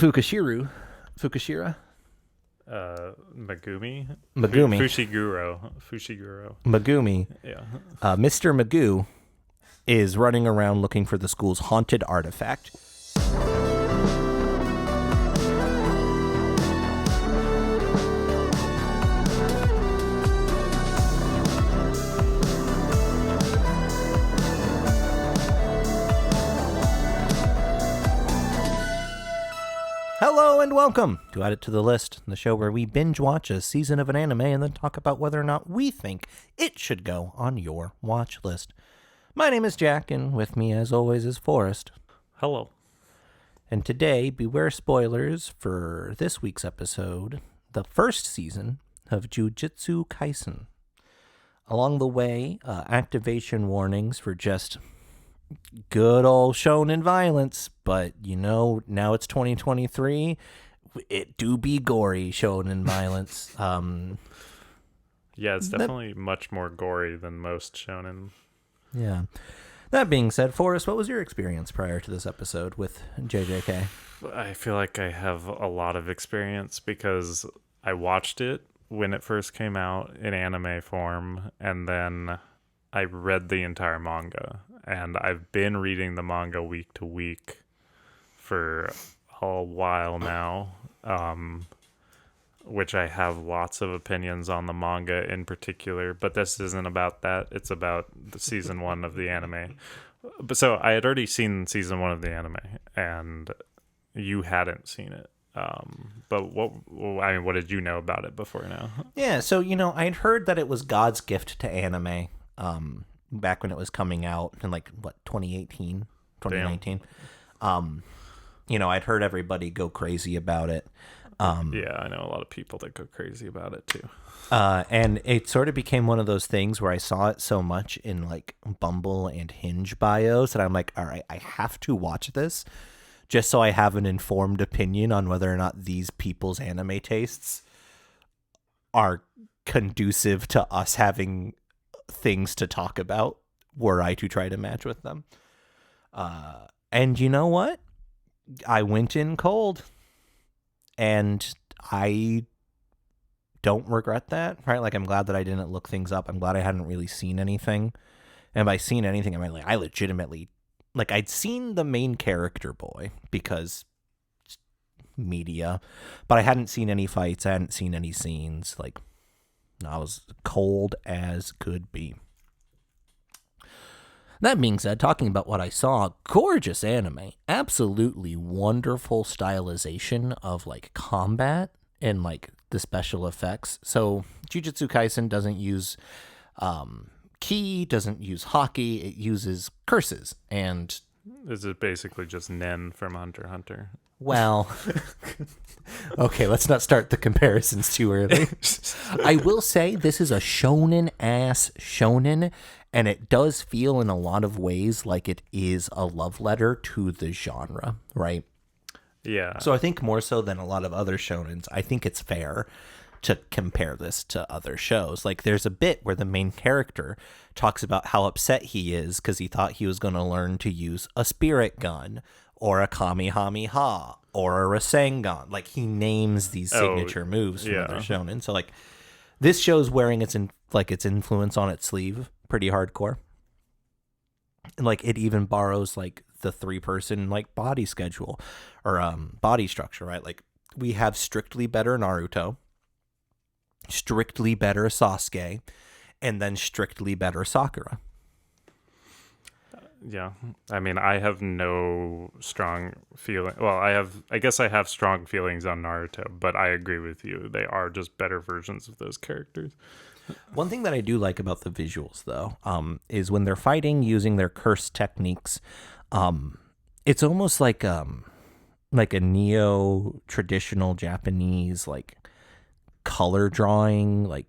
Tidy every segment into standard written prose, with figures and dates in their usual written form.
Fukushira. Megumi. Fushiguro. Megumi. Yeah. Mr. Magoo is running around looking for the school's haunted artifact. Hello and welcome to Add It to the List, the show where we binge watch a season of an anime and then talk about whether or not we think it should go on your watch list. My name is Jack, and with me as always is Forrest. Hello. And today, beware spoilers for this week's episode, the first season of Jujutsu Kaisen. Along the way, activation warnings for just good old shonen violence, but you know, now it's 2023, it do be gory shonen violence. Yeah, it's definitely much more gory than most shonen. Yeah. That being said, Forrest, what was your experience prior to this episode with JJK? I feel like I have a lot of experience because I watched it when it first came out in anime form, and then I read the entire manga. And I've been reading the manga week to week for a while now, which I have lots of opinions on the manga in particular, but this isn't about that. It's about the season 1 of the anime. But so I had already seen season 1 of the anime, and you hadn't seen it. But what did you know about it before now? Yeah, so, I'd heard that it was God's gift to anime, back when it was coming out in 2018, 2019. I'd heard everybody go crazy about it. Yeah, I know a lot of people that go crazy about it too. And it sort of became one of those things where I saw it so much in Bumble and Hinge bios that I'm like, all right, I have to watch this just so I have an informed opinion on whether or not these people's anime tastes are conducive to us having things to talk about were I to try to match with them. And you know what? I went in cold, and I don't regret that, right? I'm glad that I didn't look things up. I'm glad I hadn't really seen anything. And by seen anything, I mean, I legitimately, I'd seen the main character boy because media, but I hadn't seen any fights. I hadn't seen any scenes. I was cold as could be. That being said, talking about what I saw, gorgeous anime. Absolutely wonderful stylization of combat and the special effects. So Jujutsu Kaisen doesn't use ki, doesn't use haki, it uses curses. And is it basically just Nen from Hunter x Hunter? Well, okay, let's not start the comparisons too early. I will say this is a shonen-ass shonen, and it does feel in a lot of ways like it is a love letter to the genre, right? Yeah. So I think more so than a lot of other shonens, I think it's fair to compare this to other shows. There's a bit where the main character talks about how upset he is because he thought he was going to learn to use a spirit gun, or a Kamehameha, or a Rasengan. He names these signature moves from other shonen. So, this show's wearing its influence on its sleeve pretty hardcore. And, it even borrows, the three-person, body schedule, or body structure, right? We have strictly better Naruto, strictly better Sasuke, and then strictly better Sakura. Yeah, I mean, I have no strong feeling. Well, I guess I have strong feelings on Naruto, but I agree with you. They are just better versions of those characters. One thing that I do like about the visuals, though, is when they're fighting using their curse techniques, it's almost like a neo-traditional Japanese, color drawing.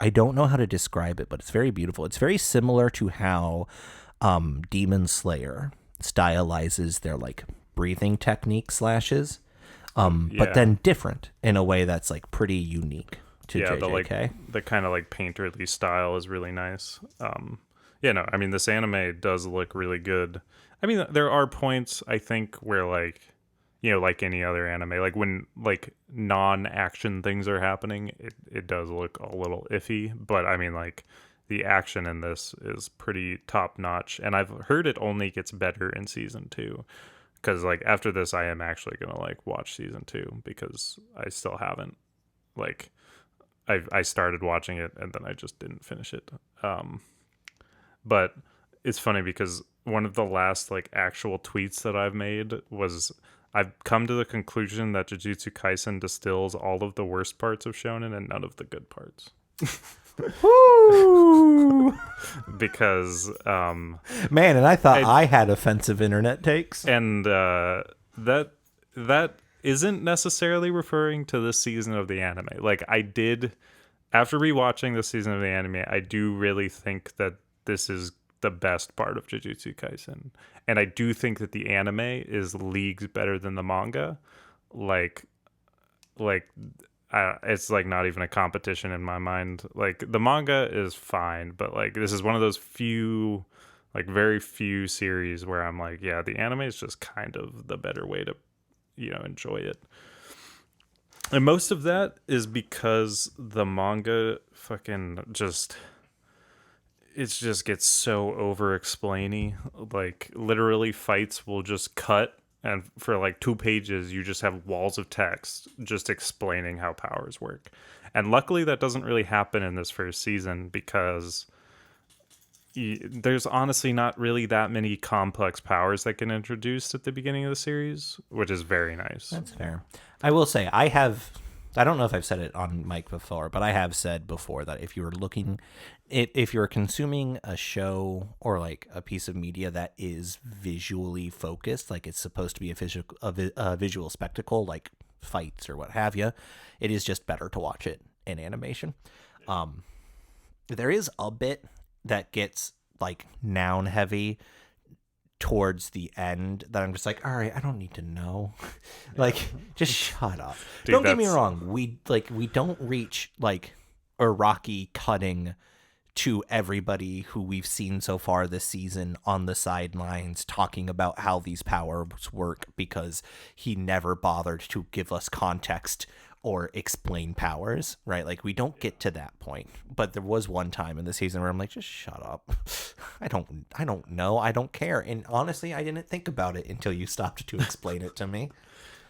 I don't know how to describe it, but it's very beautiful. It's very similar to how Demon Slayer stylizes their breathing technique slashes, but then different in a way that's like pretty unique to JJK. The kind of like painterly style is really nice. I mean, this anime does look really good. I mean, there are points I think where like like any other anime. Like when like non-action things are happening, it does look a little iffy. But I mean, like the action in this is pretty top notch, and I've heard it only gets better in season 2. Because like after this, I am actually gonna like watch season 2 because I still haven't. Like I started watching it and then I just didn't finish it. But it's funny because one of the last like actual tweets that I've made was I've come to the conclusion that Jujutsu Kaisen distills all of the worst parts of shonen and none of the good parts. Woo! Because Man, and I thought I had offensive internet takes. and that isn't necessarily referring to this season of the anime. Like I did after rewatching this season of the anime, I do really think that this is the best part of Jujutsu Kaisen. And I do think that the anime is leagues better than the manga. Like it's like not even a competition in my mind. Like the manga is fine, but like this is one of those few, like very few series where I'm like, yeah, the anime is just kind of the better way to, enjoy it. And most of that is because the manga fucking just it just gets so over explainy. Like literally fights will just cut and for like 2 pages you just have walls of text just explaining how powers work. And luckily that doesn't really happen in this first season because there's honestly not really that many complex powers that get introduced at the beginning of the series, which is very nice. That's fair. I will say I don't know if I've said it on mic before, but I have said before that if you're consuming a show or like a piece of media that is visually focused, like it's supposed to be a visual spectacle, like fights or what have you, it is just better to watch it in animation. There is a bit that gets like noun heavy towards the end that I'm just like, all right, I don't need to know. Like, just shut up. Dude, don't get me wrong. We don't reach like Iraqi cutting to everybody who we've seen so far this season on the sidelines talking about how these powers work because he never bothered to give us context or explain powers, right? Like we don't get to that point. But there was one time in the season where I'm like, just shut up. I don't know. I don't care. And honestly, I didn't think about it until you stopped to explain it to me.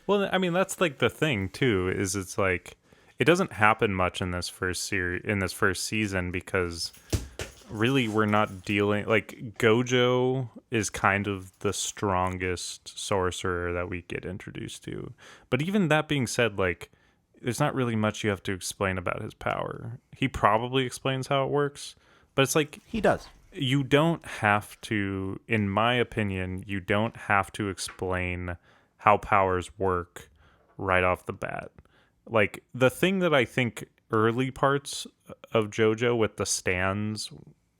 Well, I mean, that's like the thing too, is it's like it doesn't happen much in this first season because really we're not dealing like Gojo is kind of the strongest sorcerer that we get introduced to. But even that being said, like there's not really much you have to explain about his power. He probably explains how it works, but it's like he does. You don't have to, in my opinion, you don't have to explain how powers work right off the bat. Like the thing that I think early parts of JoJo with the stands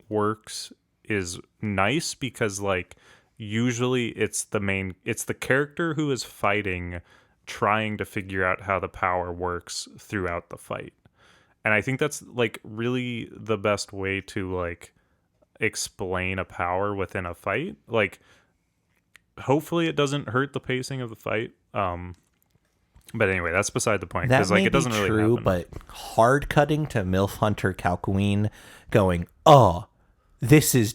works is nice because like usually it's the character who is fighting trying to figure out how the power works throughout the fight. And I think that's like really the best way to like explain a power within a fight. Like hopefully it doesn't hurt the pacing of the fight. But anyway, that's beside the point because like it doesn't really true, happen. But hard cutting to MILF Hunter Calqueen going, oh, this is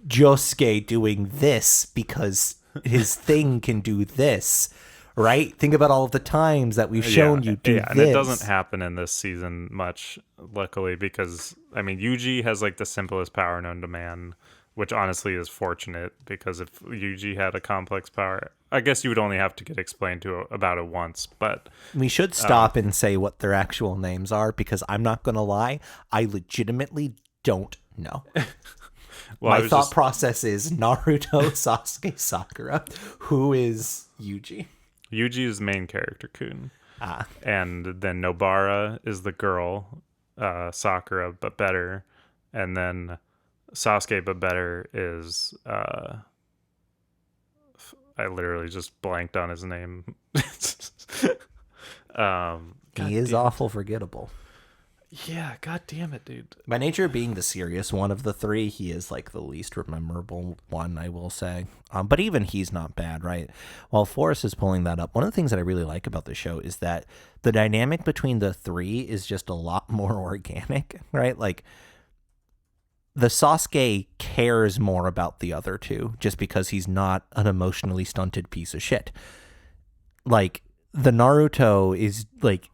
Josuke doing this because his thing can do this. Right? Think about all of the times that we've shown you do this. And it doesn't happen in this season much, luckily, because, I mean, Yuji has, like, the simplest power known to man, which honestly is fortunate, because if Yuji had a complex power, I guess you would only have to get explained about it once, but... We should stop and say what their actual names are, because I'm not going to lie, I legitimately don't know. Well, my thought process is Naruto, Sasuke, Sakura. Who is Yuji? Yuji is main character, Kun. And then Nobara is the girl, Sakura, but better. And then Sasuke, but better, is... I literally just blanked on his name. He is awful forgettable. Yeah, god damn it, dude. By nature of being the serious one of the three, he is like the least memorable one, I will say. But even he's not bad, right? While Forrest is pulling that up, one of the things that I really like about the show is that the dynamic between the three is just a lot more organic, right? Like, the Sasuke cares more about the other two just because he's not an emotionally stunted piece of shit. Like, the Naruto is like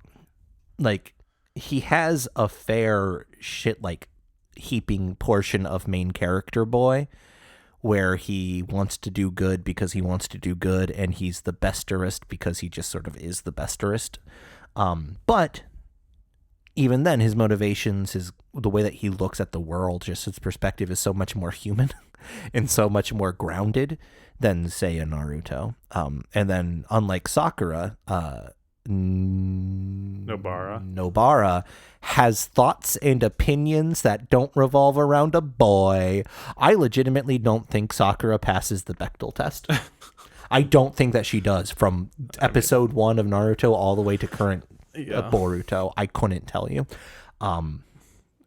he has a fair shit like heaping portion of main character boy where he wants to do good because he wants to do good, and he's the besterest because he just sort of is the besterest. But even then, his motivations, the way that he looks at the world, just his perspective is so much more human and so much more grounded than, say, a Naruto. And then, unlike Sakura, Nobara has thoughts and opinions that don't revolve around a boy. I legitimately don't think Sakura passes the Bechdel test. I don't think that she does from episode 1 of Naruto all the way to current Boruto. I couldn't tell you.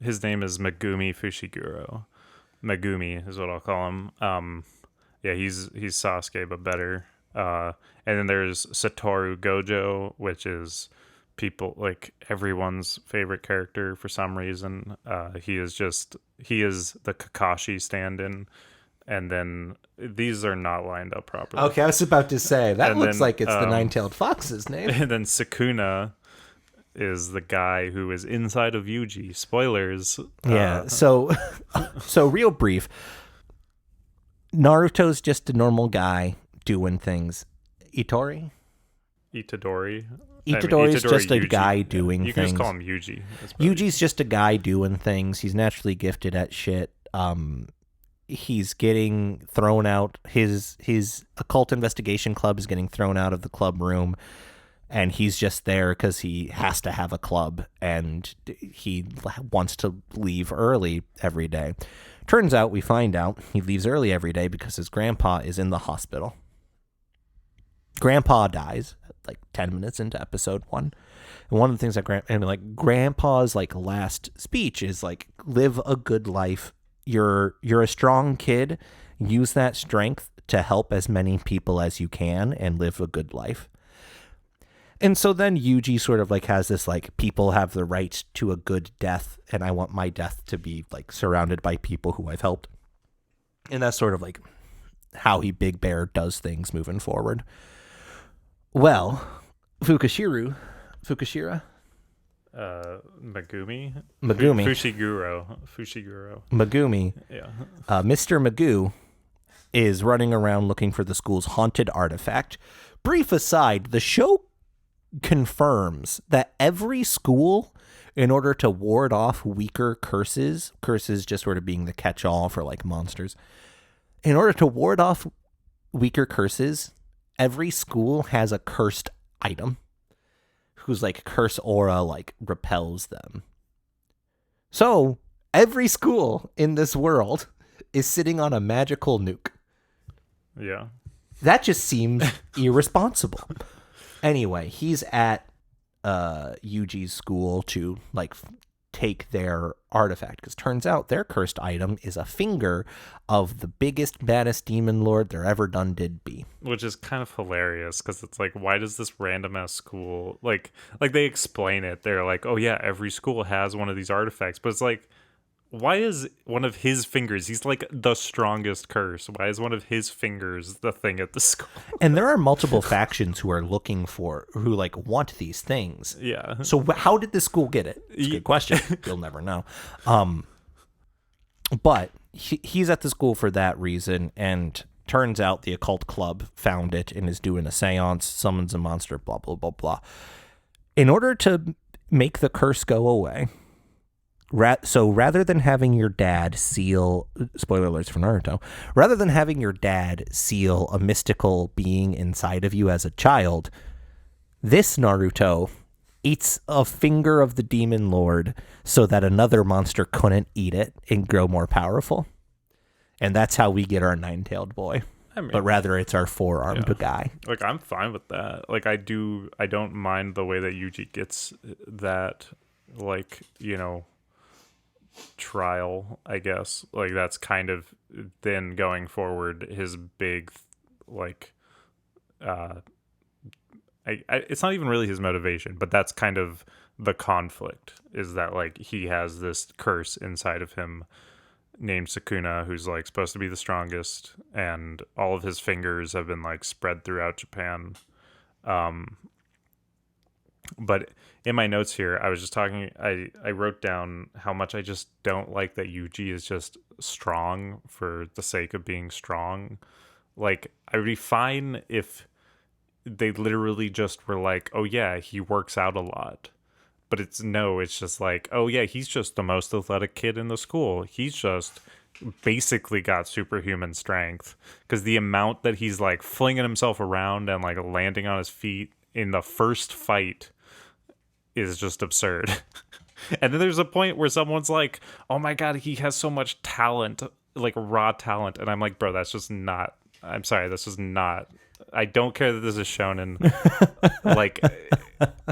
His name is Megumi Fushiguro. Megumi is what I'll call him. Yeah, he's Sasuke but better. And then there's Satoru Gojo, which is like everyone's favorite character for some reason. He is the Kakashi stand-in. And then these are not lined up properly. Okay, I was about to say that looks like it's the Nine-Tailed Fox's name. And then Sukuna is the guy who is inside of Yuji. Spoilers. Yeah. So real brief. Naruto's just a normal guy doing things. Itadori's just a guy doing things. You can just call him Yuji. Yuji's just a guy doing things. He's naturally gifted at shit. He's getting thrown out. His occult investigation club is getting thrown out of the club room, and he's just there because he has to have a club, and he wants to leave early every day. Turns out, we find out he leaves early every day because his grandpa is in the hospital. Grandpa dies like 10 minutes into episode 1. And one of the things that Grandpa's like last speech is like, live a good life. You're a strong kid. Use that strength to help as many people as you can and live a good life. And so then Yuji sort of like has this like, people have the right to a good death, and I want my death to be like surrounded by people who I've helped. And that's sort of like how he Big Bear does things moving forward. Well, Fukushira. Megumi. Fushiguro. Megumi. Yeah. Mr. Magoo is running around looking for the school's haunted artifact. Brief aside, the show confirms that every school, in order to ward off weaker curses just sort of being the catch-all for like monsters, in order to ward off weaker curses, every school has a cursed item whose like curse aura like repels them. So every school in this world is sitting on a magical nuke. Yeah. That just seems irresponsible. Anyway, he's at Yuji's school to like take their artifact, because turns out their cursed item is a finger of the biggest, baddest demon lord there ever done did be. Which is kind of hilarious, because it's like, why does this random ass school like they explain it? They're like, oh yeah, every school has one of these artifacts, but it's like, why is one of his fingers, he's like the strongest curse, why is one of his fingers the thing at the school? And there are multiple factions who like want these things. Yeah. So how did the school get it? It's a good question. You'll never know. But he's at the school for that reason, and turns out the occult club found it and is doing a seance, summons a monster, blah, blah, blah, blah. In order to make the curse go away, so rather than having your dad seal, spoiler alerts for Naruto, rather than having your dad seal a mystical being inside of you as a child, this Naruto eats a finger of the demon lord so that another monster couldn't eat it and grow more powerful. And that's how we get our nine-tailed boy. I mean, but rather it's our four-armed guy. Like, I'm fine with that. Like, I don't mind the way that Yuji gets that like, trial, I guess. Like that's kind of then going forward his big like it's not even really his motivation, but that's kind of the conflict, is that like he has this curse inside of him named Sukuna, who's like supposed to be the strongest, and all of his fingers have been like spread throughout Japan. But in my notes here, I was just talking, I wrote down how much I just don't like that Yuji is just strong for the sake of being strong. Like, I would be fine if they literally just were like, oh yeah, he works out a lot. But it's just like, oh yeah, he's just the most athletic kid in the school. He's just basically got superhuman strength. Because the amount that he's like flinging himself around and like landing on his feet in the first fight is just absurd. And then there's a point where someone's like, oh my god, he has so much talent, like raw talent. And I'm like, bro, that's just not, I'm sorry, this is not, I don't care that this is shonen. Like,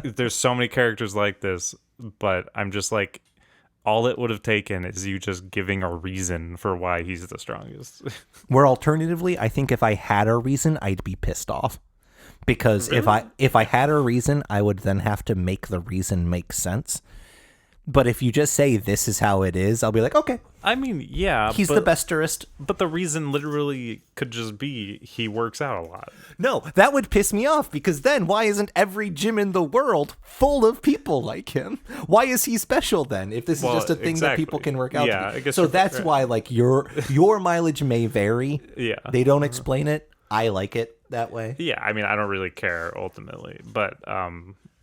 there's so many characters like this, but I'm just like, all it would have taken is you just giving a reason for why he's the strongest. Where alternatively, I think if I had a reason, I'd be pissed off. Because Really? if I had a reason, I would then have to make the reason make sense. But if you just say this is how it is, I'll be like, okay. I mean, yeah, He's the besterest. But the reason literally could just be he works out a lot. No, that would piss me off, because then why isn't every gym in the world full of people like him? Why is he special then, if this is just a thing that people can work out? Yeah, I guess so you're that's right. why, like, your mileage may vary. Yeah. They don't explain it. I like it that way. Yeah, I mean, I don't really care ultimately, but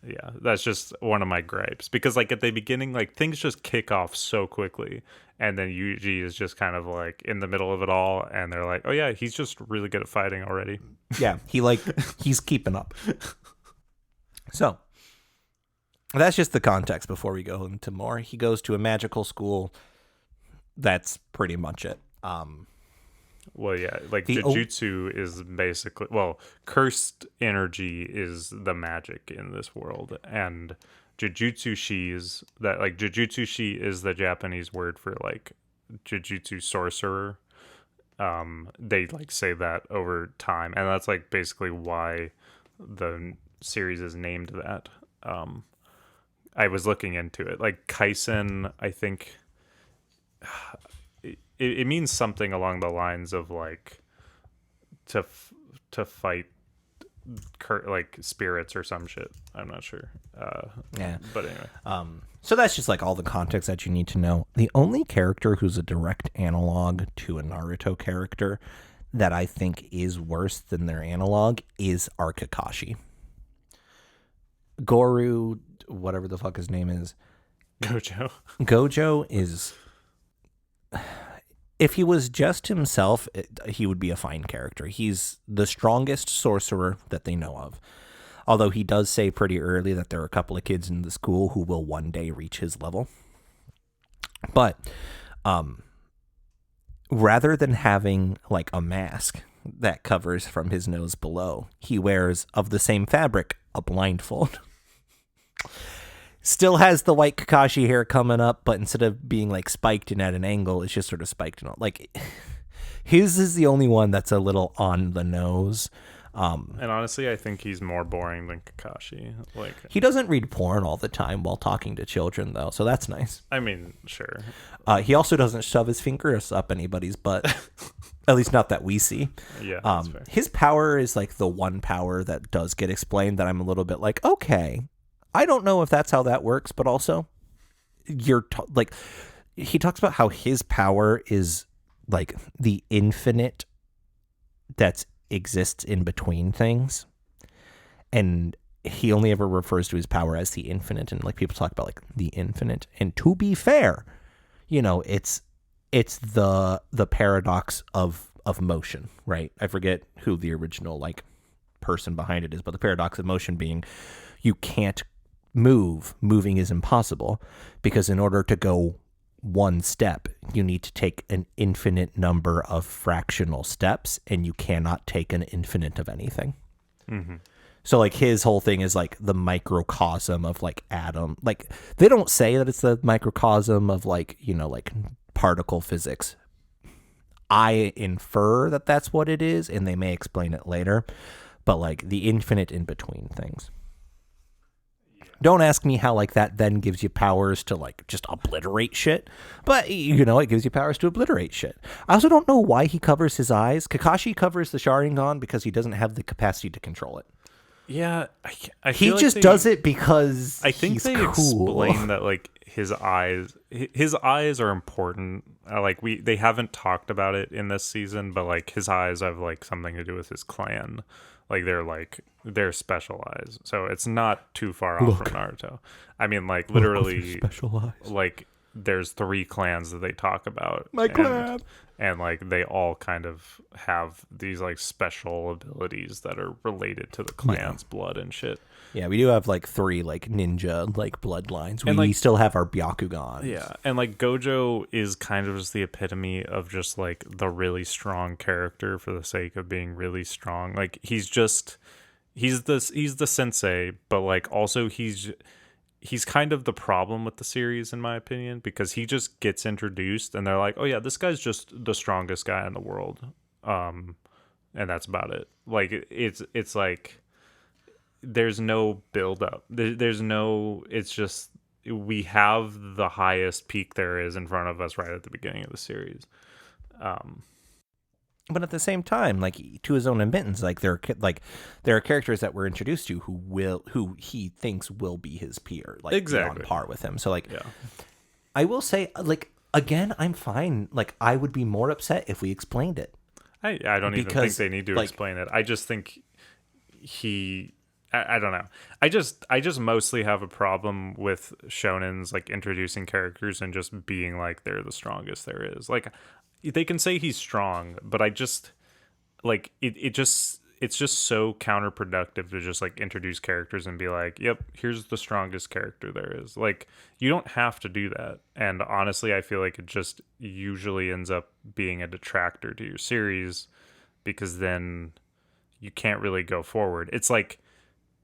yeah, that's just one of my gripes, because like at the beginning, like things just kick off so quickly, and then Yuji is just kind of like in the middle of it all, and they're like, oh yeah, he's just really good at fighting already. Yeah, he's keeping up. So that's just the context before we go into more. He goes to a magical school. That's pretty much it. Well, yeah, like Jujutsu is basically, well, cursed energy is the magic in this world, and Jujutsu Shis, that like Jujutsu Shi is the Japanese word for like Jujutsu sorcerer. They like say that over time, and that's like basically why the series is named that. I was looking into it, like Kaisen, I think. It means something along the lines of like to fight like spirits or some shit. I'm not sure. Yeah. But anyway. So that's just like all the context that you need to know. The only character who's a direct analog to a Naruto character that I think is worse than their analog is Kakashi. Goru, whatever the fuck his name is. Gojo is... If he was just himself, he would be a fine character. He's the strongest sorcerer that they know of. Although he does say pretty early that there are a couple of kids in the school who will one day reach his level. But rather than having like a mask that covers from his nose below, he wears, of the same fabric, a blindfold. Still has the white Kakashi hair coming up, but instead of being like spiked and at an angle, it's just sort of spiked and all. Like, his is the only one that's a little on the nose. And honestly, I think he's more boring than Kakashi. Like, he doesn't read porn all the time while talking to children, though, so that's nice. I mean, sure. He also doesn't shove his fingers up anybody's butt, at least not that we see. Yeah, that's fair. His power is like the one power that does get explained that I'm a little bit like, okay, I don't know if that's how that works, but also like, he talks about how his power is like the infinite that exists in between things, and he only ever refers to his power as the infinite, and like people talk about like the infinite, and to be fair, you know, it's the paradox of motion, right? I forget who the original like person behind it is, but the paradox of motion being you can't moving is impossible, because in order to go one step, you need to take an infinite number of fractional steps, and you cannot take an infinite of anything. Mm-hmm. So like his whole thing is like the microcosm of like atom. Like they don't say that it's the microcosm of like, you know, like particle physics. I infer that that's what it is, and they may explain it later. But like the infinite in between things. Don't ask me how like that then gives you powers to like just obliterate shit. But you know, it gives you powers to obliterate shit. I also don't know why he covers his eyes. Kakashi covers the Sharingan because he doesn't have the capacity to control it. Yeah, I He feel like just does it because I think he's they cool. explain that like his eyes are important. They haven't talked about it in this season, but like his eyes have like something to do with his clan. They're special eyes, so it's not too far off from Naruto. I mean, like literally, Special eyes. like there's 3 clans that they talk about. My clan. And like they all kind of have these like special abilities that are related to the clan's blood and shit. Yeah, we do have like 3 like ninja like bloodlines. We like- still have our Byakugan. Yeah, and like Gojo is kind of just the epitome of just like the really strong character for the sake of being really strong. Like he's the sensei, but like also he's kind of the problem with the series in my opinion, because he just gets introduced and they're like, oh yeah, this guy's just the strongest guy in the world, and that's about it. Like it's like there's no build up. There's no. It's just we have the highest peak there is in front of us right at the beginning of the series. But at the same time, like to his own admittance, like there are characters that we're introduced to who he thinks will be his peer, like Exactly. on par with him. So like, Yeah. I will say, like again, I'm fine. Like I would be more upset if we explained it. I don't even think Because, they need to like- explain it. I just think I don't know. I just mostly have a problem with shonens like introducing characters and just being like they're the strongest there is. Like they can say he's strong, but I just like it's just so counterproductive to just like introduce characters and be like, yep, here's the strongest character there is. Like you don't have to do that. And honestly, I feel like it just usually ends up being a detractor to your series, because then you can't really go forward. It's like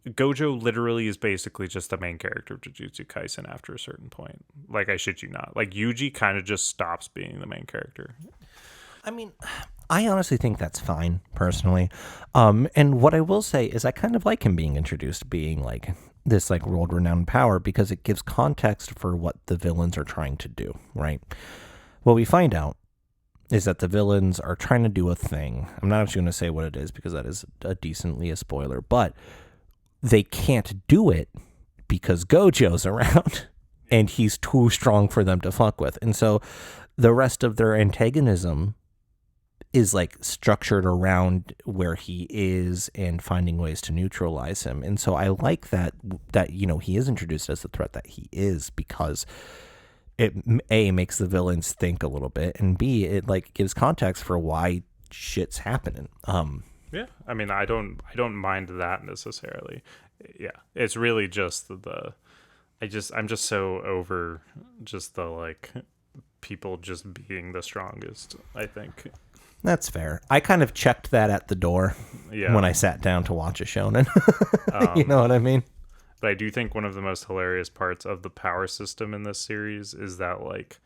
Gojo literally is basically just the main character of Jujutsu Kaisen after a certain point. Like, I shit you not. Like, Yuji kind of just stops being the main character. I mean, I honestly think that's fine, personally. And what I will say is I kind of like him being introduced, being like this like world-renowned power, because it gives context for what the villains are trying to do, right? What we find out is that the villains are trying to do a thing. I'm not actually going to say what it is because that is decently a spoiler, but they can't do it because Gojo's around and he's too strong for them to fuck with. And so the rest of their antagonism is like structured around where he is and finding ways to neutralize him. And so I like that you know, he is introduced as the threat that he is, because it A, makes the villains think a little bit, and B, it like gives context for why shit's happening. Yeah, I mean, I don't mind that necessarily. Yeah, it's really just I'm just so over just the like people just being the strongest, I think. That's fair. I kind of checked that at the door when I sat down to watch a shonen. You know what I mean? But I do think one of the most hilarious parts of the power system in this series is that like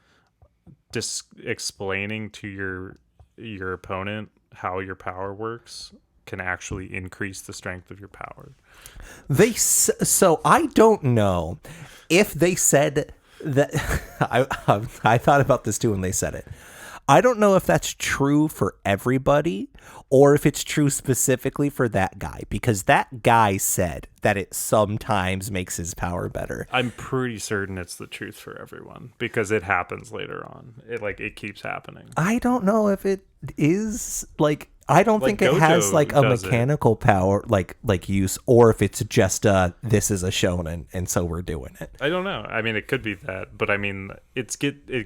explaining to your opponent how your power works can actually increase the strength of your power. So I don't know if they said that. I thought about this too when they said it. I don't know if that's true for everybody or if it's true specifically for that guy, because that guy said that it sometimes makes his power better. I'm pretty certain it's the truth for everyone because it happens later on. It keeps happening. I don't know if it is like, I don't think it has like a mechanical power like use, or if it's just this is a shonen and so we're doing it. I don't know. I mean, it could be that, but I mean, it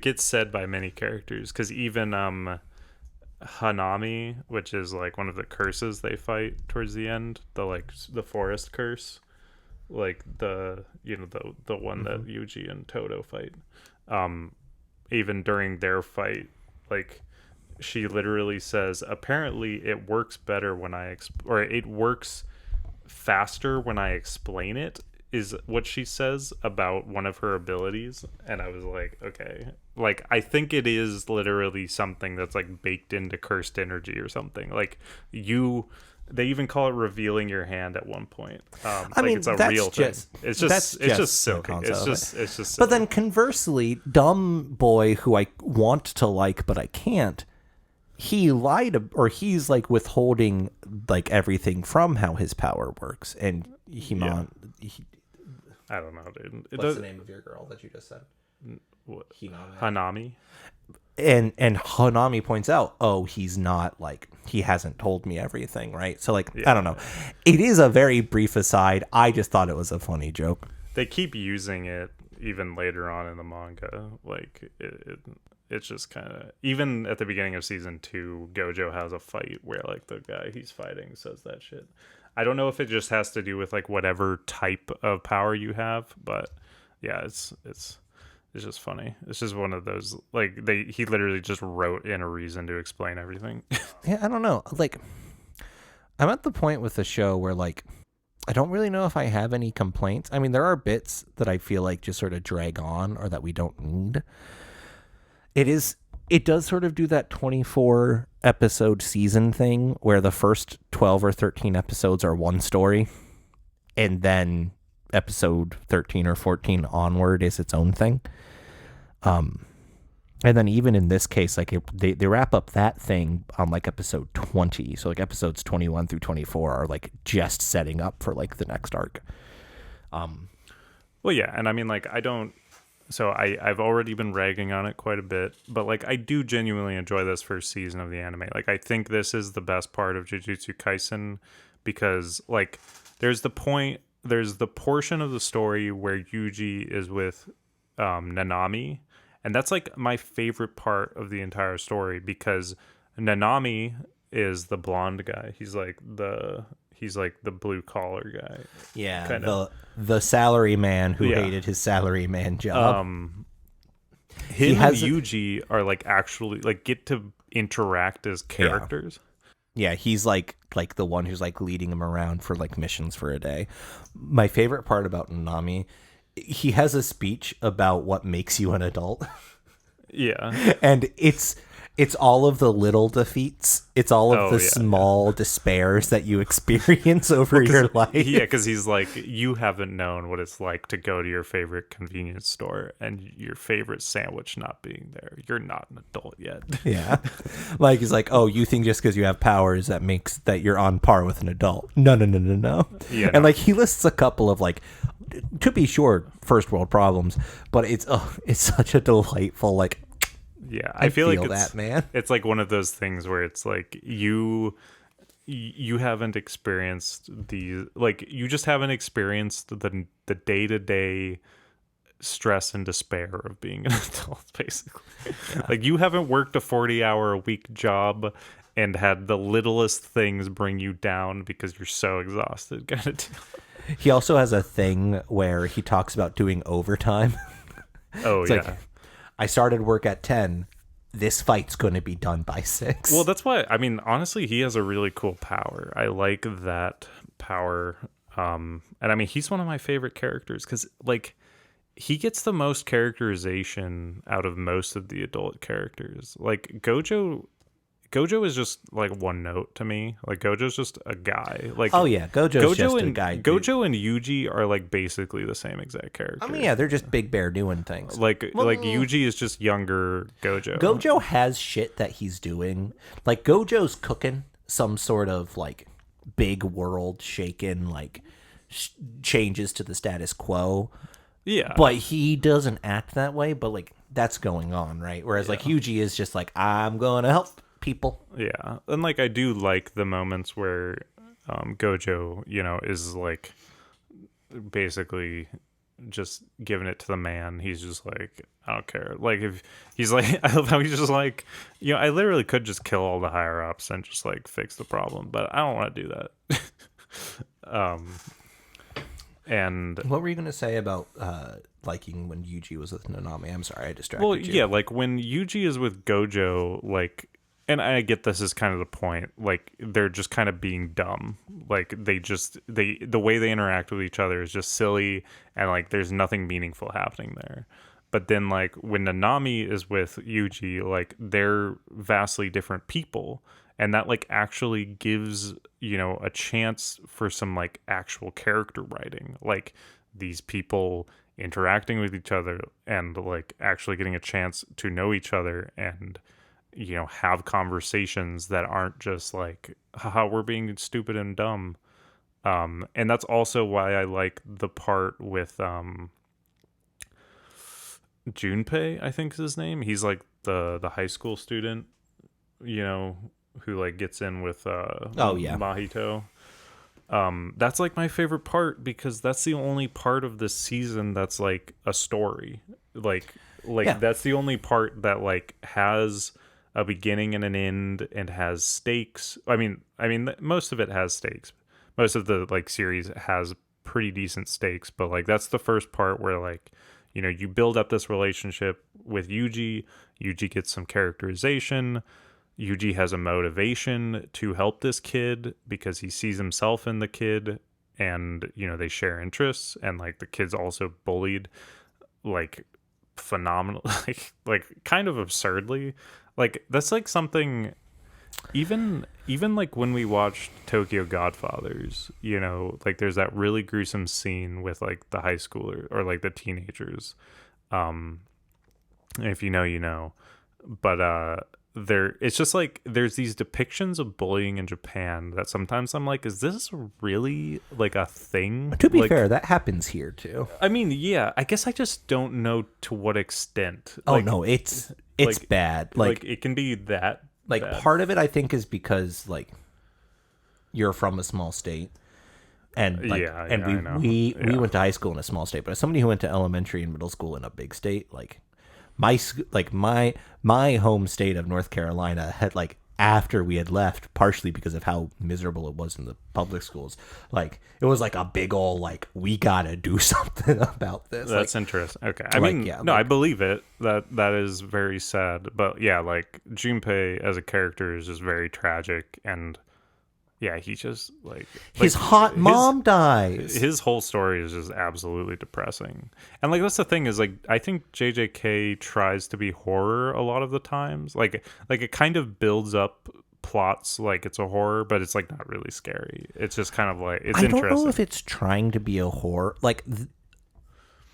gets said by many characters, because even Hanami, which is like one of the curses they fight towards the end, the forest curse, like the one that Yuji and Todo fight. Even during their fight, like, she literally says, apparently it works better when it works faster when I explain it is what she says about one of her abilities. And I was like, okay, like I think it is literally something that's like baked into cursed energy or something. Like they even call it revealing your hand at one point. I like mean, it's a that's real just, thing. It's that's just the silly. concept of it. It's just silly. But then conversely, dumb boy who I want to like but I can't, he lied, or he's like withholding like everything from how his power works. And I don't know, dude. What's the name of your girl that you just said? What? Hiname. Hanami. And Hanami points out, oh, he's not like, he hasn't told me everything, right? So like, I don't know. It is a very brief aside. I just thought it was a funny joke. They keep using it even later on in the manga. Like it's just kind of, even at the beginning of season 2, Gojo has a fight where like the guy he's fighting says that shit. I don't know if it just has to do with like whatever type of power you have, but yeah, it's just funny. It's just one of those, like he literally just wrote in a reason to explain everything. Yeah, I don't know. Like, I'm at the point with the show where like I don't really know if I have any complaints. I mean, there are bits that I feel like just sort of drag on or that we don't need. It does sort of do that 24 episode season thing where the first 12 or 13 episodes are one story, and then episode 13 or 14 onward is its own thing. And then even in this case, like they wrap up that thing on like episode 20. So like episodes 21 through 24 are like just setting up for like the next arc. Well, yeah, and I mean, like, I've already been ragging on it quite a bit, but like I do genuinely enjoy this first season of the anime. Like I think this is the best part of Jujutsu Kaisen because like there's the portion of the story where Yuji is with Nanami, and that's like my favorite part of the entire story because Nanami is the blonde guy. He's like the blue collar guy. Yeah, kinda. the salary man who hated his salary man job. Him and Yuji are like actually like get to interact as characters. Yeah, he's like the one who's like leading him around for like missions for a day. My favorite part about Nanami, he has a speech about what makes you an adult. Yeah. And it's all of the little defeats. It's all of the small despairs that you experience over your life. Yeah, because he's like, you haven't known what it's like to go to your favorite convenience store and your favorite sandwich not being there. You're not an adult yet. Yeah. Like, he's like, oh, you think just because you have powers that makes that you're on par with an adult. No. Yeah, and like he lists a couple of like, to be sure, first world problems, but it's such a delightful like. Yeah, I feel like that, man. It's like one of those things where it's like you haven't experienced you just haven't experienced the day-to-day stress and despair of being an adult, basically. Yeah. Like you haven't worked a 40-hour-a-week job and had the littlest things bring you down because you're so exhausted, kind of deal. He also has a thing where he talks about doing overtime. Oh, it's yeah. Like, I started work at 10. This fight's going to be done by 6. Well, that's why, I mean, honestly, he has a really cool power. I like that power. And I mean, he's one of my favorite characters because, like, he gets the most characterization out of most of the adult characters. Like, Gojo is just like one note to me. Like Gojo's just a guy. Like Gojo's just a guy. Gojo and Yuji are like basically the same exact character. I mean, yeah, they're just Big Bear doing things. Like Yuji is just younger Gojo. Gojo has shit that he's doing. Like Gojo's cooking some sort of like big world shaking like changes to the status quo. Yeah, but he doesn't act that way. But like that's going on, right? Whereas like Yuji is just like, I'm gonna help people. Yeah, and like I do like the moments where Gojo, is like basically just giving it to the man. He's just like, I don't care. Like if he's like, I love how he's just like, I literally could just kill all the higher ups and just like fix the problem, but I don't want to do that. And what were you gonna say about liking when Yuji was with Nanami? I'm sorry, I distracted you. Well, yeah, like when Yuji is with Gojo, like And I get this is kind of the point. Like they're just kind of being dumb. Like the way they interact with each other is just silly, and like there's nothing meaningful happening there. But then like when Nanami is with Yuji, like they're vastly different people, and that like actually gives, you know, a chance for some like actual character writing. Like these people interacting with each other and like actually getting a chance to know each other and, you know, have conversations that aren't just like, haha, we're being stupid and dumb. And that's also why I like the part with Junpei, I think is his name. He's like the high school student, you know, who like gets in with Oh yeah. Mahito. That's like my favorite part because that's the only part of this season that's like a story. Like Yeah. that's the only part that like has a beginning and an end and has stakes. I mean most of it has stakes. Most of the like series has pretty decent stakes, but like that's the first part where like, you know, you build up this relationship with Yuji. Yuji gets some characterization. Yuji has a motivation to help this kid because he sees himself in the kid, and, you know, they share interests, and like the kid's also bullied like phenomenal like kind of absurdly. Like that's like something even like when we watched Tokyo Godfathers, you know, like there's that really gruesome scene with like the high schooler or like the teenagers. If you know, you know. But there it's just like there's these depictions of bullying in Japan that sometimes I'm like, is this really like a thing? To be like, fair, that happens here too. I mean, yeah, I guess I just don't know to what extent. Oh Like, no, it's like- bad. like it can be that Like bad. part of it, I think, is because like you're from a small state, and like, Yeah, and yeah, I know. we Yeah. went to high school in a small state, but as somebody who went to elementary and middle school in a big state, like my home state of North Carolina had like after we had left, partially because of how miserable it was in the public schools, like it was like a big old like we gotta do something about this. That's like, interesting. Okay. I like, mean, yeah, no, like- I believe it. That is very sad. But yeah, like Junpei as a character is just very tragic, and yeah, he just like his hot mom dies. His whole story is just absolutely depressing. And like that's the thing is like I think JJK tries to be horror a lot of the times. Like it kind of builds up plots like it's a horror, but it's like not really scary. It's just kind of like it's I interesting. don't know if it's trying to be a horror. Like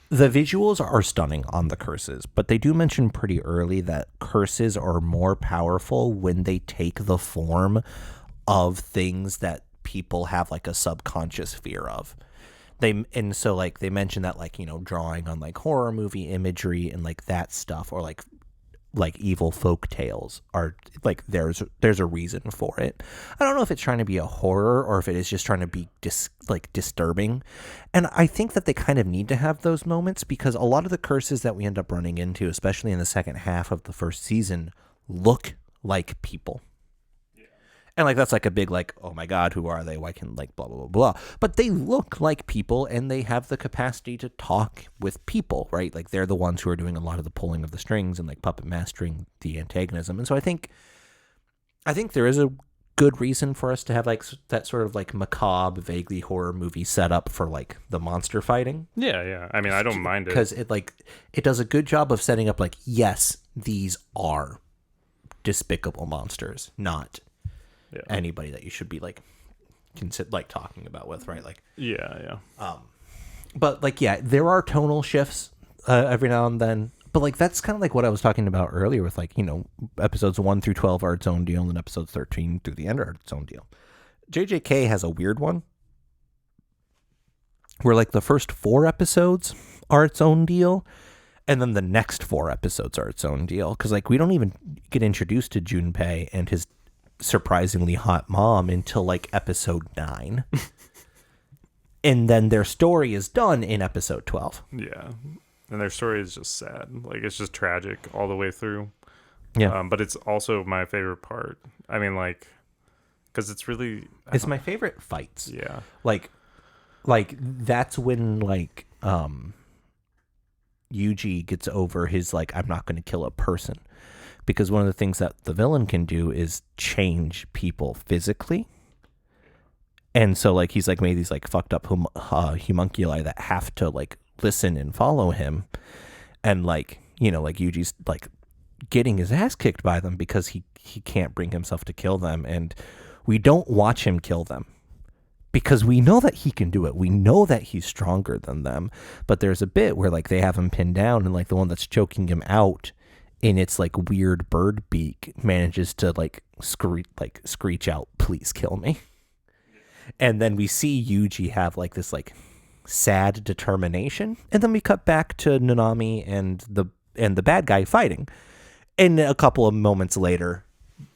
the visuals are stunning on the curses, but they do mention pretty early that curses are more powerful when they take the form of things that people have like a subconscious fear of. So like they mention that, like, you know, drawing on like horror movie imagery and like that stuff, or like evil folk tales are like there's a reason for it. I don't know if it's trying to be a horror or if it is just trying to be disturbing. And I think that they kind of need to have those moments because a lot of the curses that we end up running into, especially in the second half of the first season, look like people. And like that's like a big like, oh my god, who are they? Why can like blah blah blah blah. But they look like people and they have the capacity to talk with people, right? Like they're the ones who are doing a lot of the pulling of the strings and like puppet mastering the antagonism. And so I think there is a good reason for us to have like that sort of like macabre, vaguely horror movie setup for like the monster fighting. Yeah. I mean, I don't mind it. Because it does a good job of setting up like, yes, these are despicable monsters, not anybody that you should be like talking about with, right? Like yeah. But like there are tonal shifts every now and then, but like that's kind of like what I was talking about earlier with like, you know, episodes 1 through 12 are its own deal and episodes 13 through the end are its own deal. JJK has a weird one where like the first 4 episodes are its own deal and then the next 4 episodes are its own deal, because like we don't even get introduced to Junpei and his surprisingly hot mom until like episode 9. And then their story is done in episode 12. Yeah. And their story is just sad. Like it's just tragic all the way through. Yeah. But it's also my favorite part. I mean, like, because it's really It's my favorite fights. Yeah. Like that's when like Yuji gets over his like I'm not going to kill a person, because one of the things that the villain can do is change people physically. And so like he's like made these like fucked up homunculi that have to like listen and follow him, and like, you know, like Yuji's like getting his ass kicked by them because he can't bring himself to kill them, and we don't watch him kill them because we know that he can do it. We know that he's stronger than them, but there's a bit where like they have him pinned down, and like the one that's choking him out in its like weird bird beak manages to like screech out, "Please kill me." And then we see Yuji have like this like sad determination, and then we cut back to Nanami and the bad guy fighting. And a couple of moments later,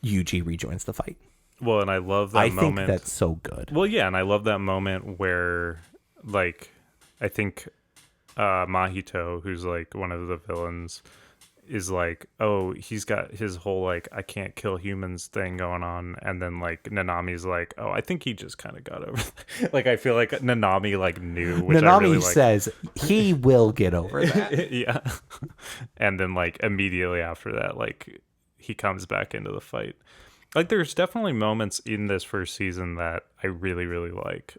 Yuji rejoins the fight. Well, and I love that moment. I think that's so good. Well, yeah, and I love that moment where, like, I think Mahito, who's like one of the villains, is like, oh, he's got his whole like I can't kill humans thing going on, and then like Nanami's like, oh, I think he just kind of got over that. Like I feel like Nanami like knew, which Nanami I really says he will get over that. Yeah. And then like immediately after that, like he comes back into the fight. Like there's definitely moments in this first season that I really, really like.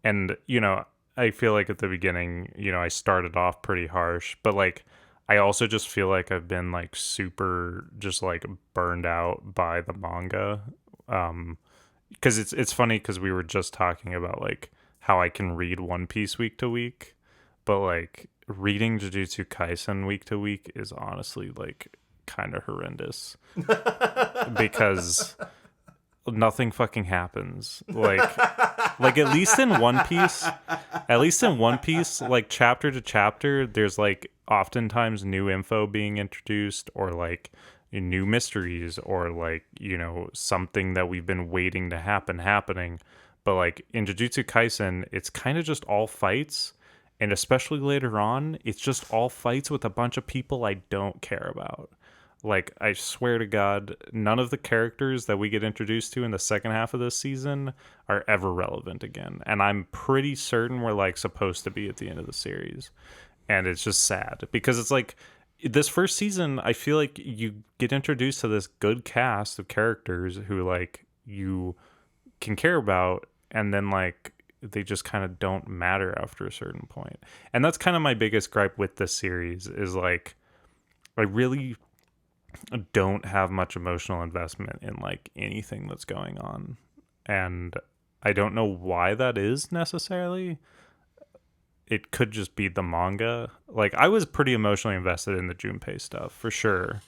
And you know, I feel like at the beginning, you know, I started off pretty harsh, but like I also just feel like I've been like super just like burned out by the manga. Because it's funny because we were just talking about like how I can read One Piece week to week, but like reading Jujutsu Kaisen week to week is honestly like kind of horrendous because nothing fucking happens. Like at least in One Piece, like chapter to chapter, there's like oftentimes new info being introduced, or like new mysteries, or like, you know, something that we've been waiting to happening. But like in Jujutsu Kaisen, it's kind of just all fights, and especially later on, it's just all fights with a bunch of people I don't care about. Like, I swear to God, none of the characters that we get introduced to in the second half of this season are ever relevant again. And I'm pretty certain we're, like, supposed to be at the end of the series. And it's just sad. Because it's like, this first season, I feel like you get introduced to this good cast of characters who, like, you can care about. And then, like, they just kind of don't matter after a certain point. And that's kind of my biggest gripe with this series is, like, I really don't have much emotional investment in like anything that's going on, and I don't know why that is necessarily. It could just be the manga. Like I was pretty emotionally invested in the Junpei stuff for sure,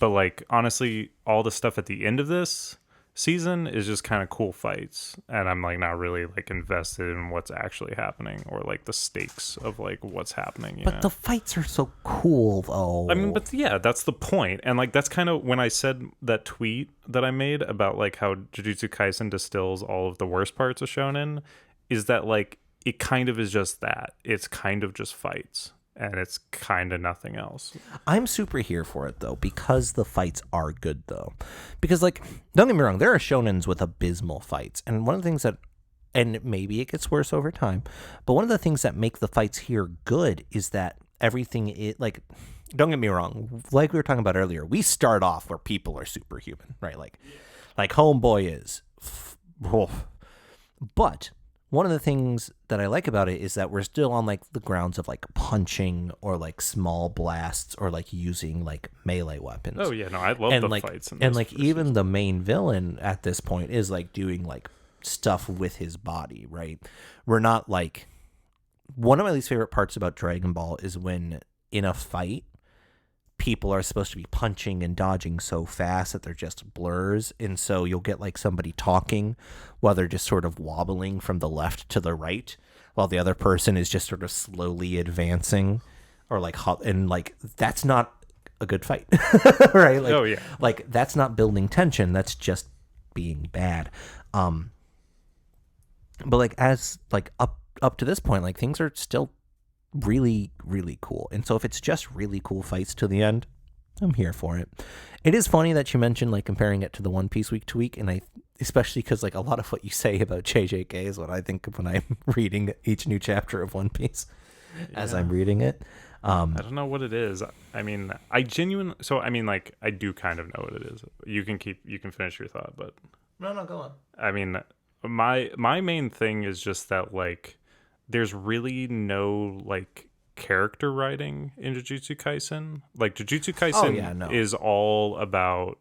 but like honestly all the stuff at the end of this season is just kind of cool fights, and I'm like not really like invested in what's actually happening or like the stakes of like what's happening, you but know? the fights are so cool though. I mean, but yeah, that's the point. And like that's kind of when I said that tweet that I made about like how Jujutsu Kaisen distills all of the worst parts of shonen, is that like it kind of is just that. It's kind of just fights. And it's kind of nothing else. I'm super here for it, though, because the fights are good, though. Because, like, don't get me wrong, there are shonens with abysmal fights. And one of the things that, and maybe it gets worse over time, but one of the things that make the fights here good is that everything, like, don't get me wrong, like we were talking about earlier, we start off where people are superhuman, right? Like Homeboy is. But one of the things that I like about it is that we're still on like the grounds of like punching or like small blasts or like using like melee weapons. Oh yeah, no, I love the fights. And like even the main villain at this point is like doing like stuff with his body, right? We're not like, one of my least favorite parts about Dragon Ball is when in a fight, people are supposed to be punching and dodging so fast that they're just blurs, and so you'll get like somebody talking while they're just sort of wobbling from the left to the right while the other person is just sort of slowly advancing, or like and like that's not a good fight. Right? Like, oh yeah, like that's not building tension, that's just being bad. But like as like up to this point, like things are still really, really cool. And so if it's just really cool fights to the end, I'm here for it. It is funny that you mentioned like comparing it to the One Piece week to week, and I especially because like a lot of what you say about JJK is what I think of when I'm reading each new chapter of One Piece as I'm reading it. I don't know what it is. I mean, I do kind of know what it is. You can finish your thought, but No, go on. I mean, my main thing is just that like there's really no like character writing in Jujutsu Kaisen. Like Jujutsu Oh yeah, Kaisen no. is all about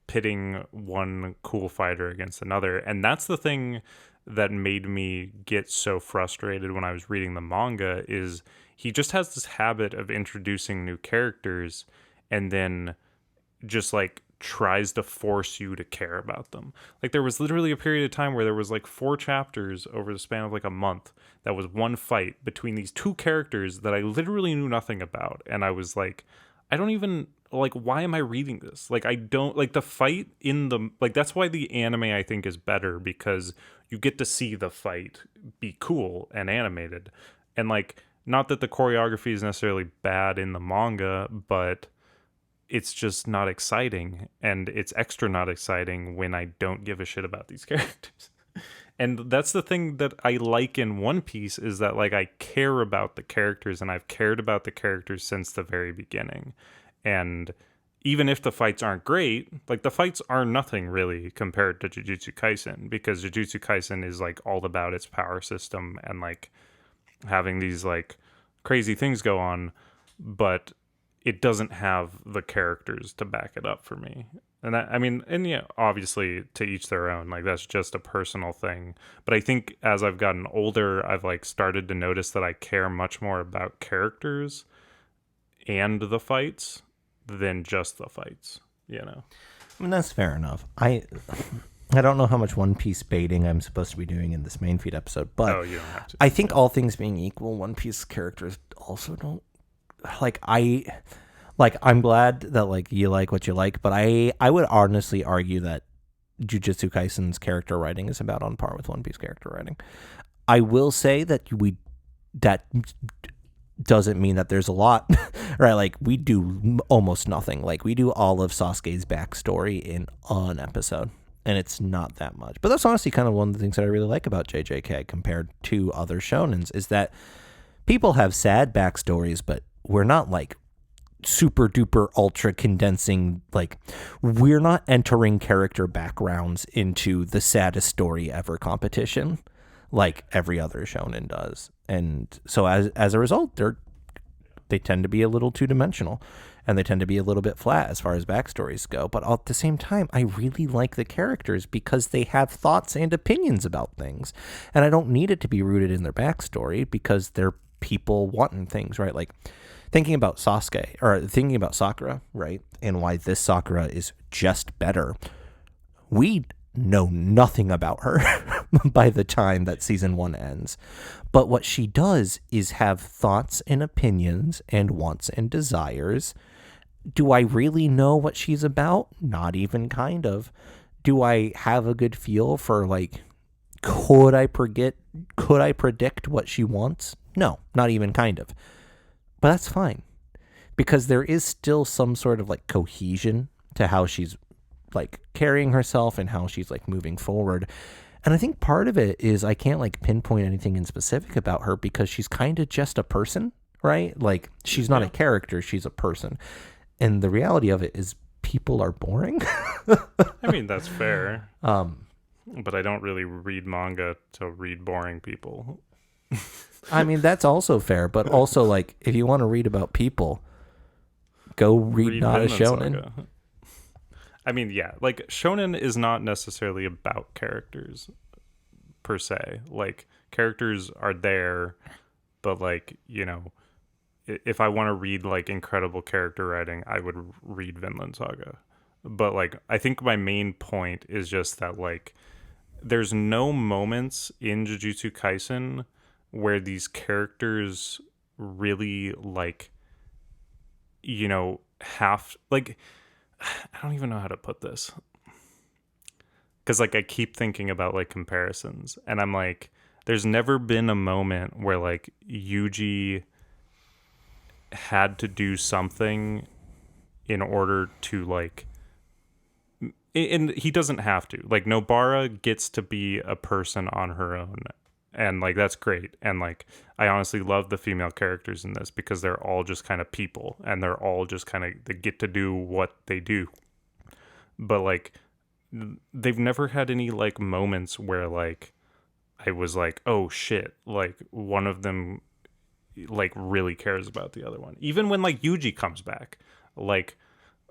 pitting one cool fighter against another, and that's the thing that made me get so frustrated when I was reading the manga is he just has this habit of introducing new characters and then just like tries to force you to care about them. Like there was literally a period of time where there was like 4 chapters over the span of like a month that was one fight between these two characters that I literally knew nothing about, and I was like, I don't even like, why am I reading this? Like I don't like the fight in the like that's why the anime I think is better, because you get to see the fight be cool and animated. And like, not that the choreography is necessarily bad in the manga, but it's just not exciting, and it's extra not exciting when I don't give a shit about these characters. And that's the thing that I like in One Piece, is that like I care about the characters, and I've cared about the characters since the very beginning. And even if the fights aren't great, like the fights are nothing really compared to Jujutsu Kaisen, because Jujutsu Kaisen is like all about its power system and like having these like crazy things go on, but it doesn't have the characters to back it up for me. And that, I mean, and yeah, obviously to each their own, like that's just a personal thing. But I think as I've gotten older, I've like started to notice that I care much more about characters and the fights than just the fights, you know? I mean, that's fair enough. I don't know how much One Piece baiting I'm supposed to be doing in this main feed episode, but Oh, you don't have to. I think all things being equal, One Piece characters also don't I'm glad that like you like what you like, but I would honestly argue that Jujutsu Kaisen's character writing is about on par with One Piece character writing. I will say that that doesn't mean that there's a lot, right? Like we do almost nothing. Like we do all of Sasuke's backstory in an episode, and it's not that much. But that's honestly kind of one of the things that I really like about JJK compared to other shonens, is that people have sad backstories, but we're not like super duper ultra condensing. Like we're not entering character backgrounds into the saddest story ever competition like every other shonen does. And so as a result, they tend to be a little two-dimensional, and they tend to be a little bit flat as far as backstories go. But at the same time, I really like the characters because they have thoughts and opinions about things, and I don't need it to be rooted in their backstory because they're people wanting things, right? Like thinking about Sasuke, or thinking about Sakura, right? And why this Sakura is just better. We know nothing about her by the time that season 1 ends. But what she does is have thoughts and opinions and wants and desires. Do I really know what she's about? Not even kind of. Do I have a good feel for like, could I predict what she wants? No, not even kind of. But that's fine, because there is still some sort of like cohesion to how she's like carrying herself and how she's like moving forward. And I think part of it is I can't like pinpoint anything in specific about her because she's kind of just a person, right? Like she's not a character, she's a person. And the reality of it is people are boring. I mean, that's fair. But I don't really read manga to read boring people. I mean, that's also fair, but also like if you want to read about people, go read not a shonen. Saga. I mean, yeah, like shonen is not necessarily about characters per se. Like characters are there, but like, you know, if I want to read like incredible character writing, I would read Vinland Saga. But like I think my main point is just that like there's no moments in Jujutsu Kaisen where these characters really like, you know, have like, I don't even know how to put this, because like I keep thinking about like comparisons, and I'm like, there's never been a moment where like Yuji had to do something in order to like, and he doesn't have to. Like Nobara gets to be a person on her own and like that's great. And like I honestly love the female characters in this because they're all just kind of people, and they're all just kind of, they get to do what they do. But like they've never had any like moments where like I was like, oh shit, like one of them like really cares about the other one. Even when like Yuji comes back, like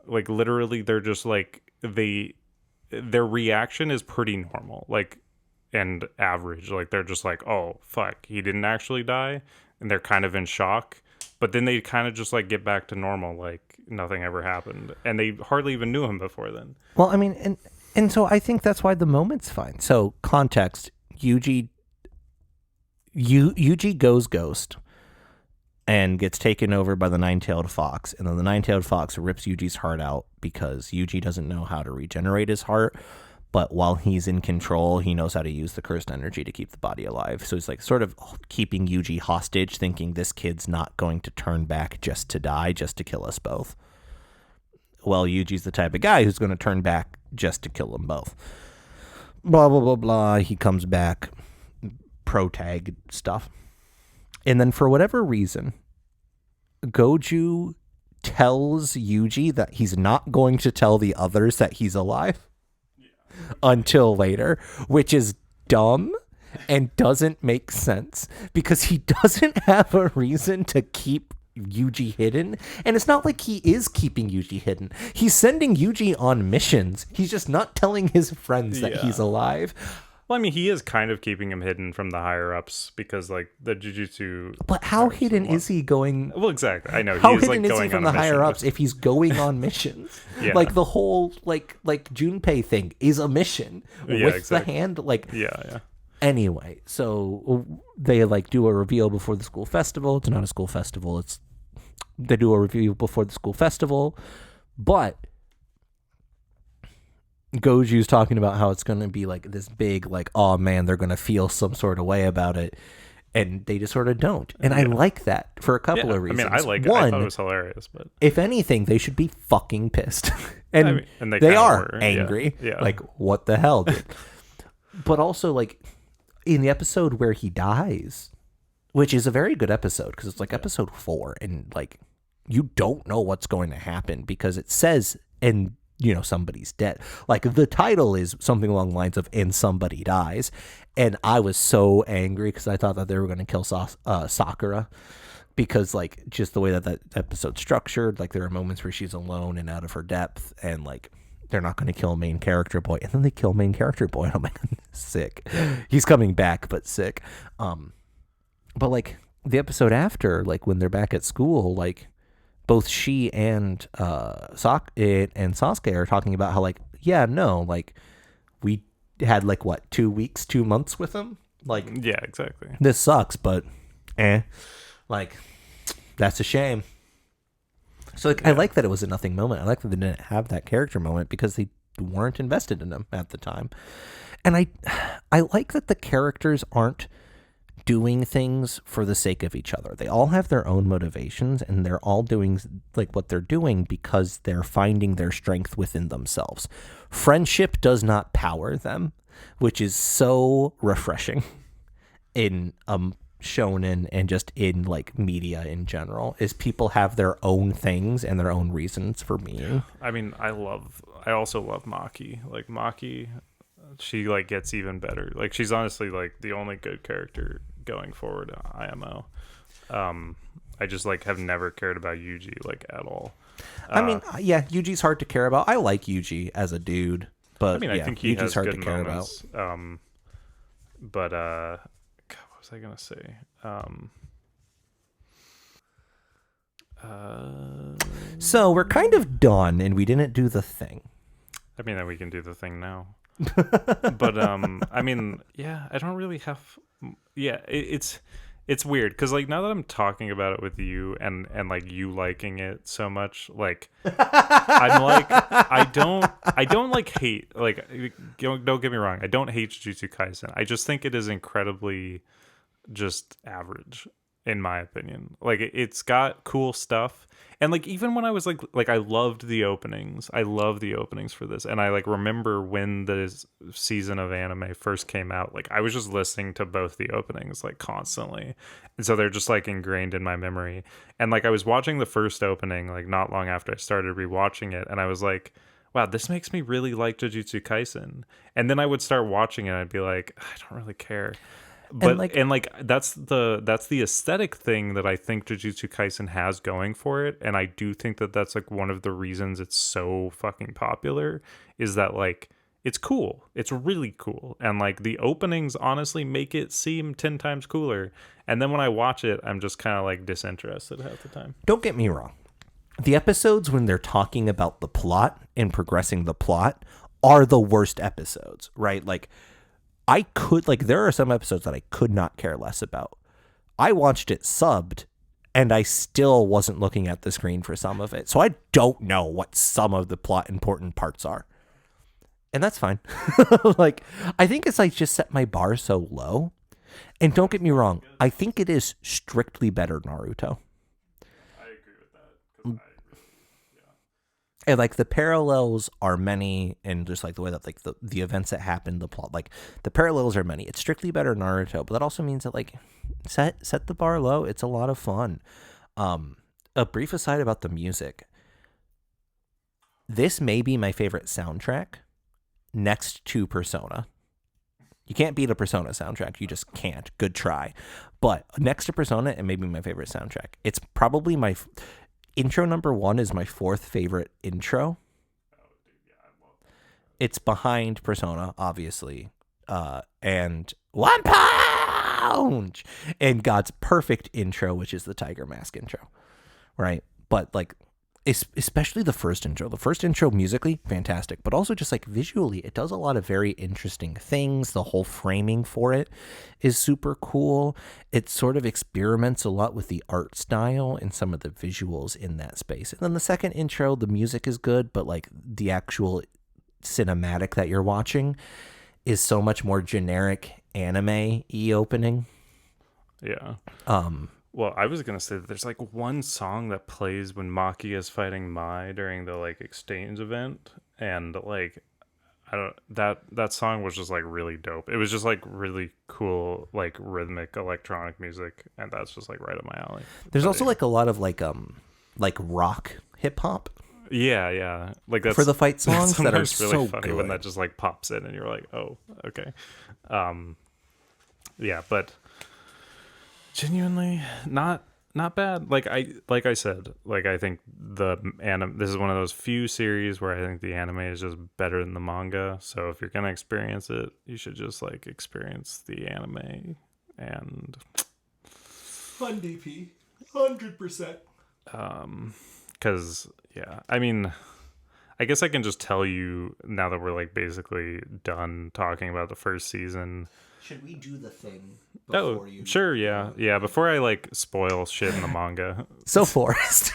literally they're just like, their reaction is pretty normal, like, and average. Like they're just like, oh fuck, he didn't actually die, and they're kind of in shock, but then they kind of just like get back to normal, like nothing ever happened, and they hardly even knew him before then. Well, I mean, and so I think that's why the moment's fine. So context: Yuji goes ghost and gets taken over by the nine-tailed fox, and then the nine-tailed fox rips Yuji's heart out because Yuji doesn't know how to regenerate his heart, but while he's in control, he knows how to use the cursed energy to keep the body alive. So he's like sort of keeping Yuji hostage, thinking this kid's not going to turn back just to die, just to kill us both. Well, Yuji's the type of guy who's going to turn back just to kill them both. Blah, blah, blah, blah. He comes back, pro-tag stuff. And then for whatever reason, Goju tells Yuji that he's not going to tell the others that he's alive until later, which is dumb and doesn't make sense because he doesn't have a reason to keep Yuji hidden. And it's not like he is keeping Yuji hidden. He's sending Yuji on missions. He's just not telling his friends that he's alive. Well, I mean, he is kind of keeping him hidden from the higher ups because, like, the Jujutsu. But how hidden is he going? Well, exactly. I know. How he is, hidden like, is going he from on the a mission higher ups if he's going on missions? Yeah. Like the whole like Junpei thing is a mission with the hand. Like yeah. Anyway, so they like do a reveal before the school festival. It's not a school festival. They do a reveal before the school festival, but Goju's talking about how it's going to be like this big, like, oh man, they're going to feel some sort of way about it. And they just sort of don't. And I like that for a couple of reasons. I mean, I like it. One, I thought it was hilarious. But if anything, they should be fucking pissed. and they are were. angry. Yeah. Like, what the hell, dude? But also, like, in the episode where he dies, which is a very good episode because it's like episode 4, and like you don't know what's going to happen because it says, and you know, somebody's dead. Like the title is something along the lines of "and somebody dies," and I was so angry because I thought that they were going to kill Sakura because like just the way that episode's structured, like there are moments where she's alone and out of her depth, and like they're not going to kill main character boy, and then they kill main character boy. Oh my god, sick. He's coming back, but sick. But like the episode after, like when they're back at school, like both she and Sasuke are talking about how like, yeah, no, like we had like what 2 weeks, 2 months with him. Like, yeah, exactly. This sucks, but like that's a shame. So like, I like that it was a nothing moment. I like that they didn't have that character moment because they weren't invested in him at the time. And I like that the characters aren't doing things for the sake of each other. They all have their own motivations, and they're all doing like what they're doing because they're finding their strength within themselves. Friendship does not power them, which is so refreshing in shonen and just in like media in general, is people have their own things and their own reasons for being. I mean, I also love Maki. Like Maki, she like gets even better. Like she's honestly like the only good character going forward at IMO. I just like have never cared about Yuji like at all. I mean, yeah, Yuji's hard to care about. I like Yuji as a dude, but I mean, yeah, I think he Yuji's has hard good to care moments. But God, what was I gonna say? So we're kind of done, and we didn't do the thing. I mean, then we can do the thing now. But I mean, yeah, I don't really have. Yeah, it's weird because like now that I'm talking about it with you and like you liking it so much, like I'm like I don't like hate, like don't get me wrong, I don't hate Jujutsu Kaisen. I just think it is incredibly just average in my opinion. Like it's got cool stuff. And like even when I was like I loved the openings. I love the openings for this. And I like remember when the season of anime first came out, like I was just listening to both the openings like constantly. And so they're just like ingrained in my memory. And like I was watching the first opening like not long after I started rewatching it, and I was like, wow, this makes me really like Jujutsu Kaisen. And then I would start watching it and I'd be like, I don't really care. But that's the aesthetic thing that I think Jujutsu Kaisen has going for it, and I do think that that's like one of the reasons it's so fucking popular is that like it's cool. It's really cool. And like the openings honestly make it seem 10 times cooler. And then when I watch it, I'm just kind of like disinterested half the time. Don't get me wrong. The episodes when they're talking about the plot and progressing the plot are the worst episodes, right? Like there are some episodes that I could not care less about. I watched it subbed and I still wasn't looking at the screen for some of it. So I don't know what some of the plot important parts are. And that's fine. Like, I think it's like just set my bar so low. And don't get me wrong, I think it is strictly better Naruto. I agree with that. And like the parallels are many, and just like the way that like the events that happen, the plot, like the parallels are many. It's strictly better Naruto, but that also means that like set the bar low. It's a lot of fun. A brief aside about the music. This may be my favorite soundtrack next to Persona. You can't beat a Persona soundtrack. You just can't. Good try. But next to Persona, it may be my favorite soundtrack. It's probably my... Intro number 1 is my 4th favorite intro. It's behind Persona, obviously. And One Punch! And God's perfect intro, which is the Tiger Mask intro. Right? But like, especially the first intro. The first intro musically, fantastic. But also just like visually, it does a lot of very interesting things. The whole framing for it is super cool. It sort of experiments a lot with the art style and some of the visuals in that space. And then the second intro, the music is good, but like the actual cinematic that you're watching is so much more generic anime-y opening. Yeah. Well, I was gonna say that there's like one song that plays when Maki is fighting Mai during the like exchange event, and like I don't that song was just like really dope. It was just like really cool, like rhythmic electronic music, and that's just like right up my alley. There's also like a lot of like rock hip hop. Yeah, like that's for the fight songs that are really so funny good. When that just like pops in, and you're like, oh, okay, yeah, but. Genuinely not bad. Like I said, like I think this is one of those few series where I think the anime is just better than the manga. So if you're gonna experience it, you should just like experience the anime. And fun DP 100%. Because yeah, I mean, I guess I can just tell you now that we're like basically done talking about the first season. Should we do the thing? Sure, yeah. Before I like spoil shit in the manga. So Forrest,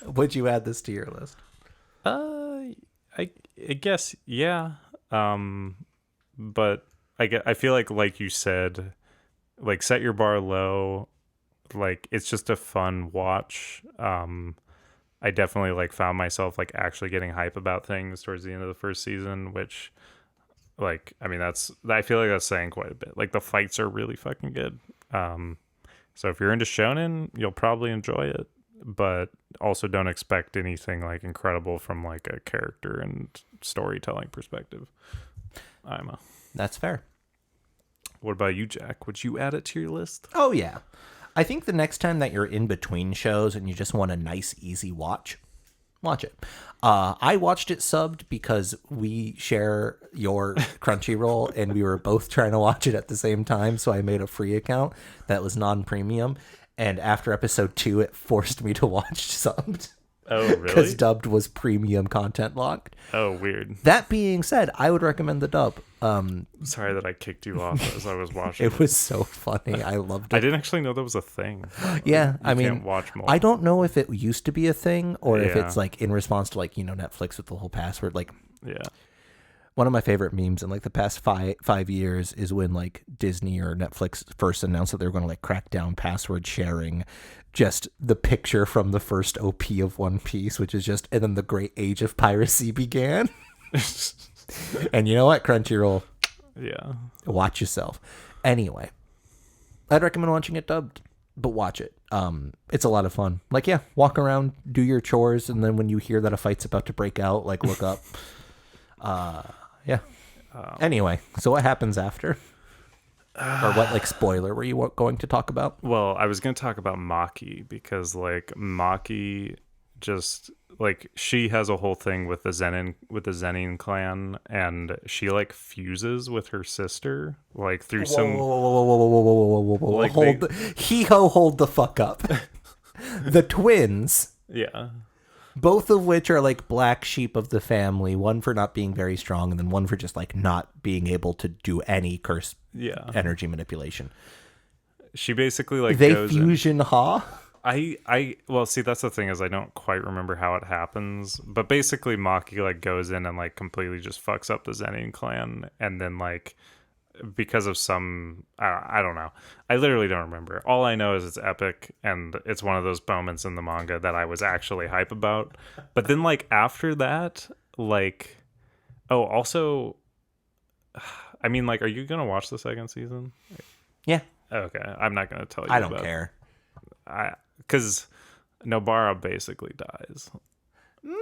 would you add this to your list? I guess yeah. But I feel like you said, like set your bar low. Like it's just a fun watch. I definitely like found myself like actually getting hype about things towards the end of the first season, which. Like, I mean, I feel like that's saying quite a bit. Like, the fights are really fucking good. So if you're into shonen, you'll probably enjoy it. But also don't expect anything, like, incredible from, like, a character and storytelling perspective. That's fair. What about you, Jack? Would you add it to your list? Oh, yeah. I think the next time that you're in between shows and you just want a nice, easy watch it. I watched it subbed because we share your Crunchyroll and we were both trying to watch it at the same time. So I made a free account that was non-premium. And after episode 2, it forced me to watch subbed. Oh, really? Because dubbed was premium content locked. Oh, weird. That being said, I would recommend the dub. Sorry that I kicked you off as I was watching. It was so funny. I loved it. I didn't actually know that was a thing. Yeah, I mean, can't watch more. I don't know if it used to be a thing or if it's like in response to like Netflix with the whole password. Like, yeah. one of my favorite memes in like the past five years is when like Disney or Netflix first announced that they were going to like crack down password sharing. Just the picture from the first OP of One Piece, which is just, and then the great age of piracy began. And you know what, Crunchyroll? Yeah. Watch yourself. Anyway, I'd recommend watching it dubbed, but watch it. It's a lot of fun. Like, yeah, walk around, do your chores, and then when you hear that a fight's about to break out, like, look up. Yeah. Anyway, so what happens after? Or what, like, spoiler were you going to talk about? Well, I was going to talk about Maki because, like, Maki just, like, she has a whole thing with the Zenin clan, and she, like, fuses with her sister, like, through Whoa. Like hold the fuck up. The twins. Yeah. Both of which are like black sheep of the family, one for not being very strong and then one for just like not being able to do any curse energy manipulation. She basically like they goes fusion well, see, that's the thing is I don't quite remember how it happens, but basically Maki like goes in and like completely just fucks up the Zenin clan, and then like because of some I don't know. I literally don't remember. All I know is it's epic, and it's one of those moments in the manga that I was actually hype about. But then like after that, like also I mean, like, are you going to watch the second season? Yeah. Okay. I'm not going to tell you I don't care. Cuz Nobara basically dies. No.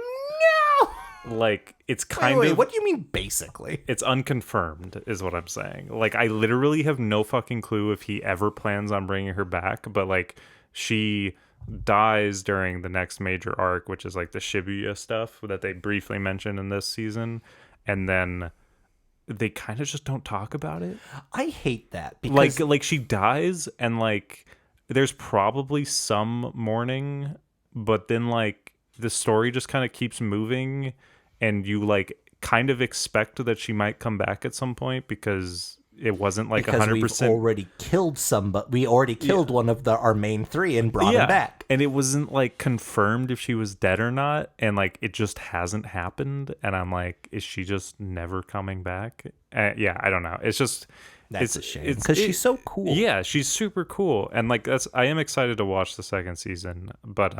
Like, it's kind of... What do you mean, basically? It's unconfirmed, is what I'm saying. Like, I literally have no fucking clue if he ever plans on bringing her back, but, like, she dies during the next major arc, which is, like, the Shibuya stuff that they briefly mentioned in this season, and then they kind of just don't talk about it. I hate that. Because... Like, she dies, and, like, there's probably some mourning, but then, like, the story just kind of keeps moving, and you like kind of expect that she might come back at some point because it wasn't like 100%. We've already killed somebody. We already killed one of our main three and brought him back, and it wasn't like confirmed if she was dead or not, and like it just hasn't happened. And I'm like, is she just never coming back? Yeah, I don't know. It's just that's a shame because she's so cool. Yeah, she's super cool, and like I am excited to watch the second season, but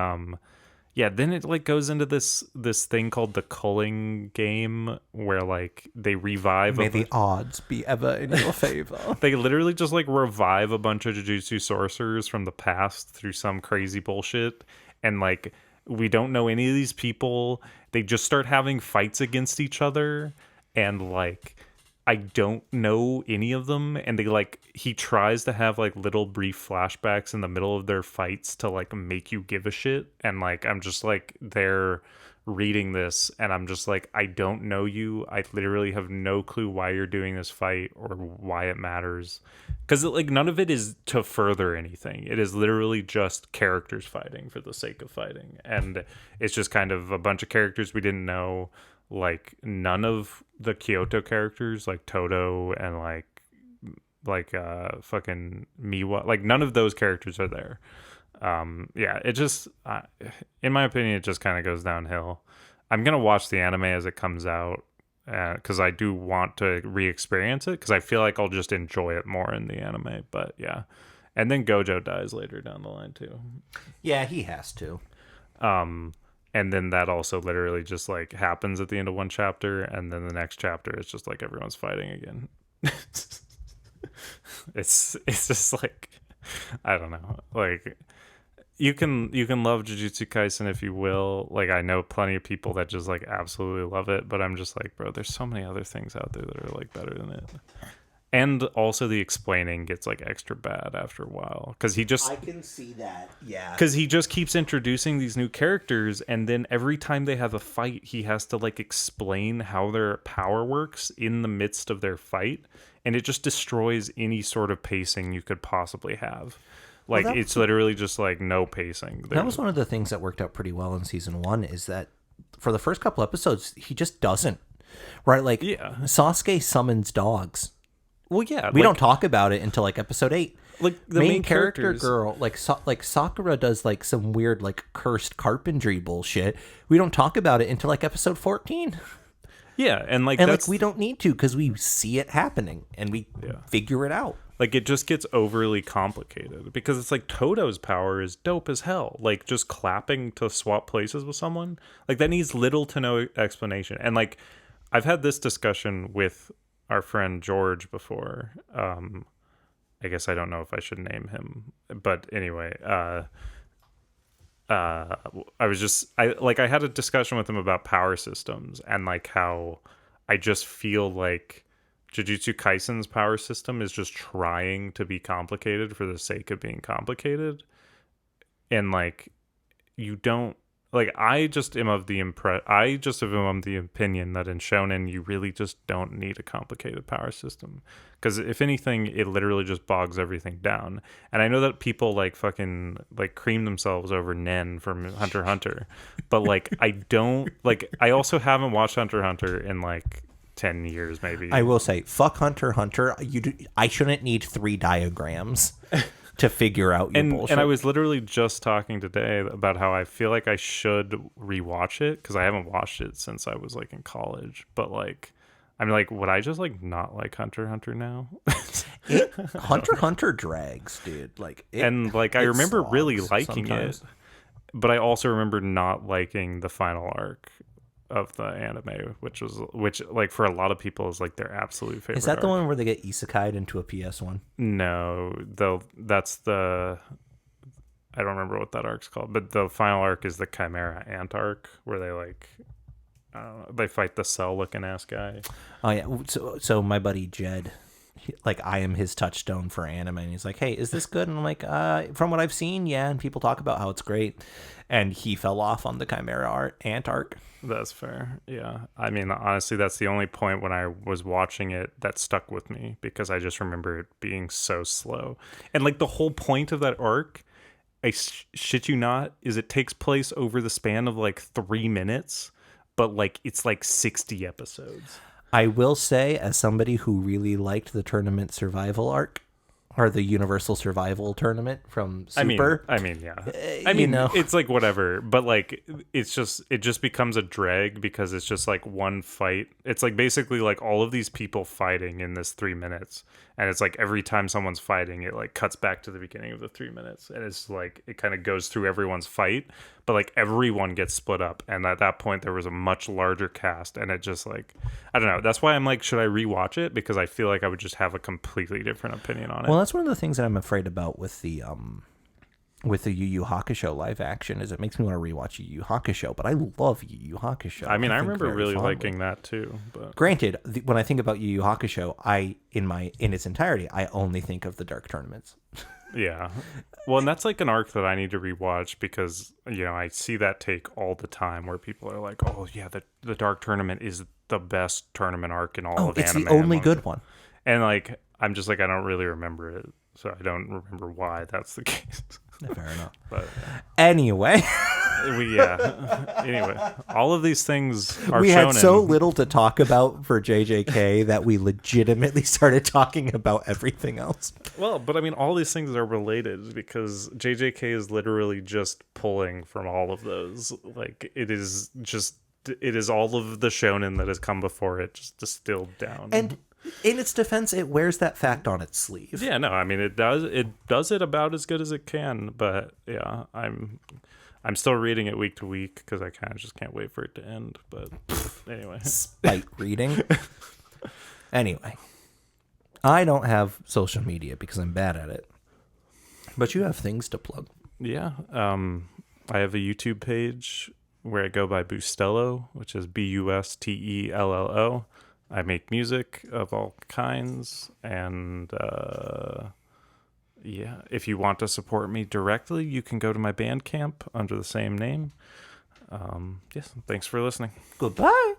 yeah, then it like goes into this thing called the culling game where like they revive. May the odds be ever in your favor. They literally just like revive a bunch of Jujutsu sorcerers from the past through some crazy bullshit, and like we don't know any of these people. They just start having fights against each other, and like I don't know any of them, and they like he tries to have like little brief flashbacks in the middle of their fights to like make you give a shit, and like I'm just like they're reading this and I'm just like, I don't know you. I literally have no clue why you're doing this fight or why it matters, because like none of it is to further anything. It is literally just characters fighting for the sake of fighting, and it's just kind of a bunch of characters we didn't know. Like none of the Kyoto characters, like Toto and like fucking Miwa, like none of those characters are there. Yeah, it just in my opinion it just kind of goes downhill. I'm gonna watch the anime as it comes out because I do want to re-experience it, because I feel like I'll just enjoy it more in the anime. But yeah, and then Gojo dies later down the line too. Yeah, he has to. And then that also literally just like happens at the end of one chapter, and then the next chapter is just like everyone's fighting again. It's just like, I don't know. Like you can love Jujutsu Kaisen if you will. Like I know plenty of people that just like absolutely love it, but I'm just like, bro, there's so many other things out there that are like better than it. And also the explaining gets like extra bad after a while, because I can see that. Yeah, because he just keeps introducing these new characters, and then every time they have a fight he has to like explain how their power works in the midst of their fight, and it just destroys any sort of pacing you could possibly have. Like it's literally just like no pacing. That was one of the things that worked out pretty well in season 1, is that for the first couple episodes he just doesn't, right? Like Sasuke summons dogs. Well, yeah, we don't talk about it until like episode 8. Like the main character girl, like Sakura does like some weird like cursed carpentry bullshit. We don't talk about it until like episode 14. Yeah, and like And that's like we don't need to because we see it happening and we figure it out. like it just gets overly complicated because it's like Toto's power is dope as hell. Like just clapping to swap places with someone, like that needs little to no explanation. And like I've had this discussion with our friend George before. I guess I don't know if I should name him, but anyway, I had a discussion with him about power systems and like how I just feel like Jujutsu Kaisen's power system is just trying to be complicated for the sake of being complicated. And like you don't like I just am of the opinion that in shonen you really just don't need a complicated power system, because if anything it literally just bogs everything down. And I know that people like fucking like cream themselves over Nen from Hunter x Hunter, but like I also haven't watched Hunter x Hunter in like 10 years maybe. I will say, fuck Hunter x Hunter. I shouldn't need 3 diagrams to figure out your bullshit. And I was literally just talking today about how I feel like I should rewatch it because I haven't watched it since I was like in college. But like, I'm like, would I just like not like Hunter x Hunter now? Hunter x Hunter drags, dude. Like, I remember really liking it, but I also remember not liking the final arc of the anime, which like for a lot of people is like their absolute favorite. Is that the arc. one where they get isekai'd into a PS1? No, that's the I don't remember what that arc's called, but the final arc is the Chimera Ant arc where they like they fight the cell looking ass guy. Oh yeah. So my buddy Jed, like I am his touchstone for anime, and he's like, "Hey, is this good?" And I'm like, "From what I've seen, yeah." And people talk about how it's great, and he fell off on the Chimera Ant arc. That's fair. Yeah. I mean, honestly, that's the only point when I was watching it that stuck with me because I just remember it being so slow. And like the whole point of that arc, I shit you not, is it takes place over the span of like 3 minutes, but like it's like 60 episodes. I will say, as somebody who really liked the tournament survival arc, or the Universal Survival Tournament from Super. I mean, yeah. I mean, it's like whatever, but like it just becomes a drag because it's just like one fight. It's like basically like all of these people fighting in this 3 minutes, and it's like every time someone's fighting, it like cuts back to the beginning of the 3 minutes, and it's like it kind of goes through everyone's fight, but like everyone gets split up, and at that point there was a much larger cast, and it just like I don't know. That's why I'm like, should I rewatch it? Because I feel like I would just have a completely different opinion on it. Well, that's one of the things that I'm afraid about with the Yu Yu Hakusho live action is it makes me want to rewatch Yu Yu Hakusho, but I love Yu Yu Hakusho. I mean, I remember really liking that too. But granted, when I think about Yu Yu Hakusho, in its entirety, I only think of the Dark Tournaments. Yeah. Well, and that's like an arc that I need to rewatch because, you know, I see that take all the time where people are like, oh, yeah, the Dark Tournament is the best tournament arc in all of anime. It's the only good one. And like, I'm just like, I don't really remember it. So I don't remember why that's the case. Fair enough. But anyway. Anyway, all of these things are we shonen. had so little to talk about for JJK that we legitimately started talking about everything else. Well, but I mean, all these things are related because JJK is literally just pulling from all of those. Like, it is all of the shonen that has come before it just distilled down. And in its defense, it wears that fact on its sleeve. Yeah, no, I mean, it does it about as good as it can. But yeah, I'm still reading it week to week because I kind of just can't wait for it to end. But anyway. Spite reading. Anyway. I don't have social media because I'm bad at it. But you have things to plug. Yeah. I have a YouTube page where I go by Bustello, which is Bustello. I make music of all kinds. And yeah, if you want to support me directly, you can go to my Bandcamp under the same name. Yes, thanks for listening. Goodbye.